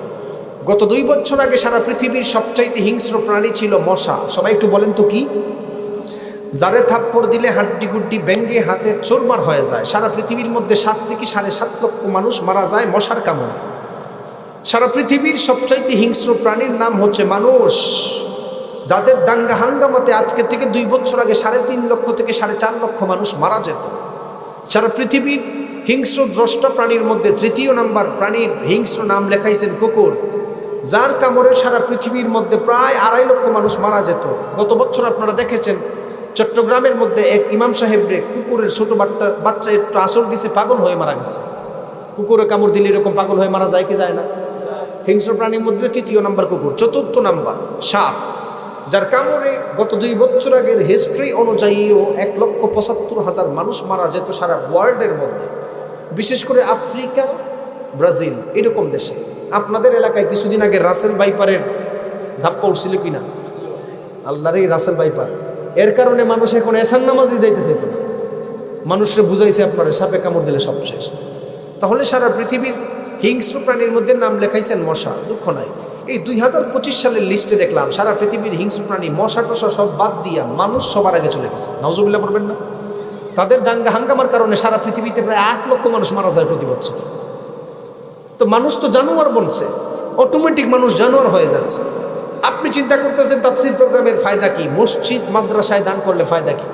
গত 2 বছর আগে সারা পৃথিবীর সবচাইতে হিংস্র প্রাণী ছিল মশা। সবাই একটু বলেন তো কি? যারে থাপ্পড় দিলে হাড্ডি গুড্ডি ভেঙ্গে হাতে চোরমার হয়ে যায়। সারা পৃথিবীর মধ্যে 7 থেকে 7.5 লক্ষ মানুষ মারা যায় মশার কামড়ে। সারা পৃথিবীর সবচাইতে হিংস্র প্রাণীর নাম হচ্ছে মানুষ, যাদের দাঙ্গা হাঙ্গামাতে আজকে থেকে 2 বছর আগে 3.5 লক্ষ থেকে 4.5 লক্ষ মানুষ মারা যেত। সারা পৃথিবীর হিংস্র দ্রষ্টা প্রাণীর মধ্যে 3য় নাম্বার প্রাণীর হিংস্র নাম লেখাইছেন কুকুর, যার কামড়ে সারা পৃথিবীর মধ্যে প্রায় 2.5 লক্ষ মানুষ মারা যেত। গত বছর আপনারা দেখেছেন চট্টগ্রামের মধ্যে এক ইমাম সাহেবরে কুকুরের ছোট বাচ্চা একটু আসর দিছে, পাগল হয়ে মারা গেছে। কুকুরে কামড় দিলে এরকম পাগল হয়ে মারা যায় কি যায় না? হিংস্র প্রাণীর মধ্যে 3য় নাম্বার কুকুর। 4র্থ নাম্বার সাপ, যার কামড়ে গত 2 বছর আগের হিস্ট্রি অনুযায়ীও 1,75,000 মানুষ মারা যেত সারা ওয়ার্ল্ডের মধ্যে, বিশেষ করে আফ্রিকা, ব্রাজিল এরকম দেশে। আপনাদের এলাকায় কিছুদিন আগে রাসেল ভাইপারের ধাপ্পা উঠছিল কিনা? আল্লাহর এই রাসেল ভাইপার, এর কারণে মানুষ এখন এশার নামাজই যাইতেছে তো না। মানুষরে বুঝাইছে আপনারা সাপে কামড় দিলে সব শেষ। তাহলে সারা পৃথিবীর হিংস্র প্রাণীর মধ্যে নাম লেখাইছেন মশা। দুঃখ নাই, এই 2025 সালের লিস্টে দেখলাম সারা পৃথিবীর হিংস্র প্রাণী মশা টশা সব বাদ দিয়া মানুষ সবার আগে চলে গেছে। নাউজুবিল্লাহ বলবেন না? তাদের দাঙ্গা হাঙ্গামার কারণে সারা পৃথিবীতে প্রায় 8 লক্ষ মানুষ মারা যায় প্রতি বছর। তো মানুষ তো জানোয়ার বনছে, অটোমেটিক মানুষ জানোয়ার হয়ে যাচ্ছে। আপনি চিন্তা করতেছেন তাফসীর প্রোগ্রামের ফায়দা কি, মসজিদ মাদ্রাসায় দান করলে ফায়দা কি?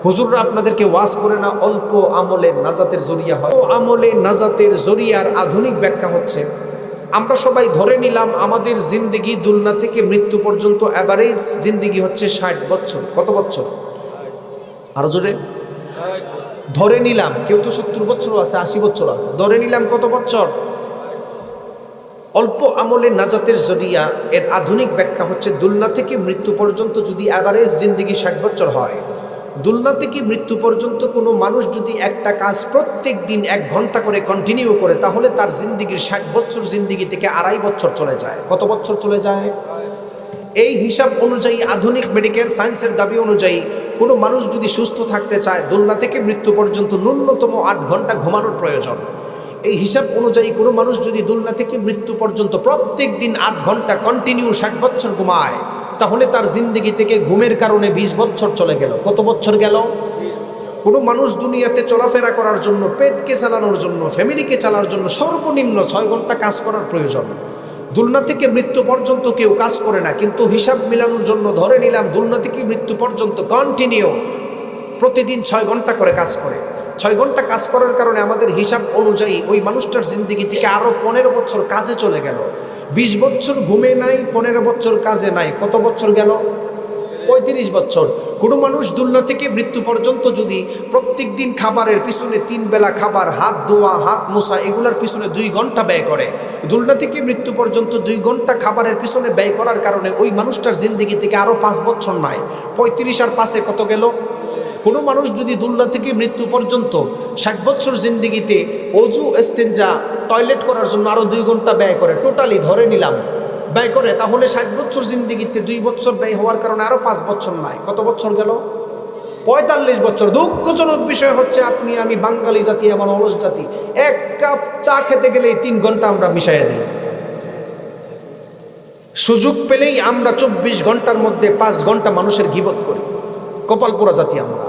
হুজুররা আপনাদেরকে ওয়াজ করে না অল্প আমলে নাজাতের জরিয়া হয়? আমলে নাজাতের জরিয়ার আধুনিক ব্যাখ্যা হচ্ছে, আমরা সবাই ধরে নিলাম আমাদের জিন্দেগি দুনিয়া থেকে মৃত্যু পর্যন্ত অ্যাভারেজ জিন্দেগি হচ্ছে 60 বছর। কত বছর? আরো জোরে ধরে নিলাম। কেউ তো 70 বছরও আছে, 80 বছর আছে। ধরে নিলাম কত বছর? অল্প আমলে নাজাতের জরিয়া এর আধুনিক ব্যাখ্যা হচ্ছে, দুনিয়া থেকে মৃত্যু পর্যন্ত যদি অ্যাভারেজ জিন্দেগি 60 বছর হয়, দুনিয়া থেকে মৃত্যু পর্যন্ত কোনো মানুষ যদি একটা কাজ প্রত্যেক দিন 1 ঘন্টা করে কন্টিনিউ করে, তাহলে তার জিন্দেগির 60 বছর জিন্দেগি থেকে 2.5 বছর চলে যায়। কত বছর চলে যায়? এই হিসাব অনুযায়ী, আধুনিক মেডিকেল সায়েন্সের দাবি অনুযায়ী, কোনো মানুষ যদি সুস্থ থাকতে চায়, দুনিয়া থেকে মৃত্যু পর্যন্ত ন্যূনতম 8 ঘন্টা ঘুমানোর প্রয়োজন। এই হিসাব অনুযায়ী কোনো মানুষ যদি দুনিয়া থেকে মৃত্যু পর্যন্ত প্রত্যেক দিন 8 ঘন্টা কন্টিনিউ 60 বছর ঘুমায়, তাহলে তার জিন্দেগি থেকে ঘুমের কারণে 20 বছর চলে গেল। কত বছর গেল? কোনো মানুষ দুনিয়াতে চলাফেরা করার জন্য, পেটকে চালানোর জন্য, ফ্যামিলিকে চালানোর জন্য সর্বনিম্ন 6 ঘন্টা কাজ করার প্রয়োজন। দুনিয়া থেকে মৃত্যু পর্যন্ত কেউ কাজ করে না, কিন্তু হিসাব মিলানোর জন্য ধরে নিলাম দুনিয়া থেকে মৃত্যু পর্যন্ত কন্টিনিউ প্রতিদিন 6 ঘন্টা করে কাজ করে। 6 ঘন্টা কাজ করার কারণে আমাদের হিসাব অনুযায়ী ওই মানুষটার জিন্দেগি থেকে আরও 15 বছর কাজে চলে গেল। 20 বছর ঘুমে নাই, 15 বছর কাজে নাই। কত বছর গেল? 35 বছর। কোনো মানুষ দুনিয়া থেকে মৃত্যু পর্যন্ত যদি প্রত্যেক দিন খাবারের পিছনে 3 বেলা খাবার, হাত ধোয়া, হাত মোছা, এগুলোর পিছনে 2 ঘন্টা ব্যয় করে, দুনিয়া থেকে মৃত্যু পর্যন্ত 2 ঘন্টা খাবারের পিছনে ব্যয় করার কারণে ওই মানুষটার জিন্দেগি থেকে আরও 5 বছর নাই। 35 আর 5-এ কত গেল? কোনো মানুষ যদি দুনিয়া থেকে মৃত্যু পর্যন্ত 60 বছর জিন্দেগিতে অজু, ইস্তেঞ্জা, টয়লেট করার জন্য আরও 2 ঘন্টা ব্যয় করে, টোটালি ধরে নিলাম ব্যয় করে, তাহলে 60 বছর জিন্দেগিতে 2 বছর ব্যয় হওয়ার কারণে আরও 5 বছর নাই। কত বছর গেল? 45 বছর। দুঃখজনক বিষয় হচ্ছে, আপনি আমি বাঙালি জাতি, আমার অলস জাতি, 1 কাপ চা খেতে গেলেই 3 ঘন্টা আমরা মিশাইয়া দিই। সুযোগ পেলেই আমরা 24 ঘন্টার মধ্যে 5 ঘন্টা মানুষের গীবত করি। কপাল পোড়া জাতি আমরা।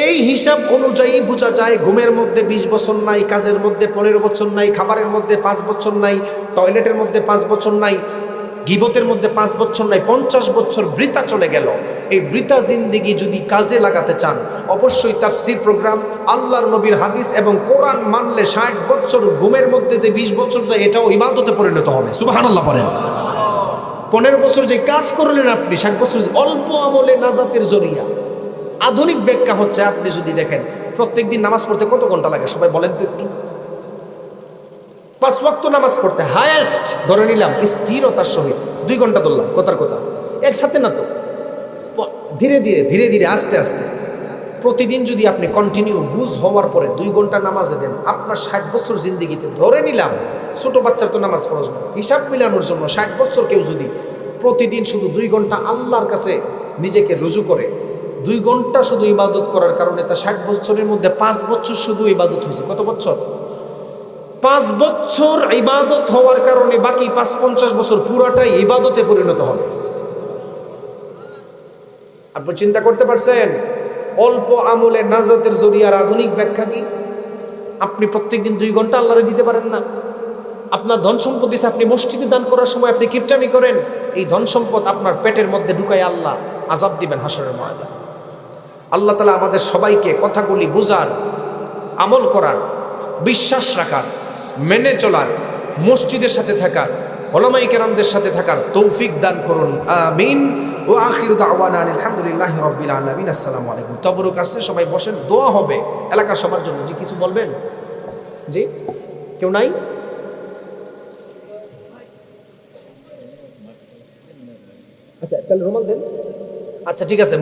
এই হিসাব অনুযায়ী বোঝা যায় ঘুমের মধ্যে 20 বছর নাই, কাজের মধ্যে 15 বছর নাই, খাবারের মধ্যে 5 বছর নাই, টয়লেটের মধ্যে 5 বছর নাই, গীবতের মধ্যে 5 বছর নাই, 50 বছর বৃথা চলে গেল। এই বৃথা জিন্দেগি যদি কাজে লাগাতে চান, অবশ্যই তাফসীর প্রোগ্রাম, আল্লাহর নবীর হাদিস এবং কোরআন মানলে 60 বছর ঘুমের মধ্যে যে 20 বছর যায়, এটাও ইবাদতে পরিণত হবে। সুবহানাল্লাহ পড়েন। 15 বছর যে কাজ করলেন আপনি, 60 বছর অল্প আমলে নাজাতের জরিয়া। আধুনিক ব্যাখ্যা হচ্ছে, আপনি যদি দেখেন প্রত্যেকদিন নামাজ পড়তে কত ঘন্টা লাগে সবাই বলেন তো একটু? 5 ওয়াক্ত নামাজ পড়তে হায়েস্ট ধরে নিলাম স্থিরতার সহিত 2 ঘন্টা ধরলাম, কথার কথা, একসাথে না তো, ধীরে ধীরে ধীরে ধীরে আস্তে আস্তে প্রতিদিন যদি আপনি কন্টিনিউ বুঝ হওয়ার পরে 2 ঘন্টা নামাজে দেন, আপনার 60 বছর জিন্দেগিতে ধরে নিলাম, ছোট বাচ্চার তো নামাজ ফরজ না, হিসাব মিলানোর জন্য 60 বছর কেউ যদি প্রতিদিন শুধু 2 ঘন্টা আল্লাহর কাছে নিজেকে রুজু করে, 2 ঘন্টা শুধু ইবাদত করার কারণে তার 60 বছরের মধ্যে 5 বছর শুধু ইবাদত হয়েছে। কত বছর? 5 বছর ইবাদত হওয়ার কারণে বাকি 50 বছর পুরাটাই ইবাদতে পরিণত হবে। আপনি চিন্তা করতে পারছেন? অল্প আমলে নাজাতের জরিয়ার আধুনিক ব্যাখ্যা কি? আপনি প্রত্যেকদিন 2 ঘন্টা আল্লাহরে দিতে পারেন না? আপনার ধন সম্পদ দিছে, আপনি মসজিদে দান করার সময় আপনি কিপটামি করেন, এই ধন সম্পদ আপনার পেটের মধ্যে ঢুকায় আল্লাহ আযাব দিবেন হাসরের ময়দানে। আল্লাহ তাআলা আমাদের সবাইকে কথাগুলি বুঝার, আমল করার, বিশ্বাস রাখার, মেনে চলার, মসজিদের সাথে থাকার, উলামায়ে কেরামদের সাথে থাকার তৌফিক দান করুন, আমিন। ওয়া আখিরু দাওয়ানা আলহামদুলিল্লাহি রাব্বিল আলামিন। আসসালামু আলাইকুম। তবরুক আছে, সবাই বসেন, দোয়া হবে এলাকার সবার জন্য। জি কিছু বলবেন? জি কেউ নাই? আচ্ছা তাহলে রুমাল দেন। আচ্ছা ঠিক আছে।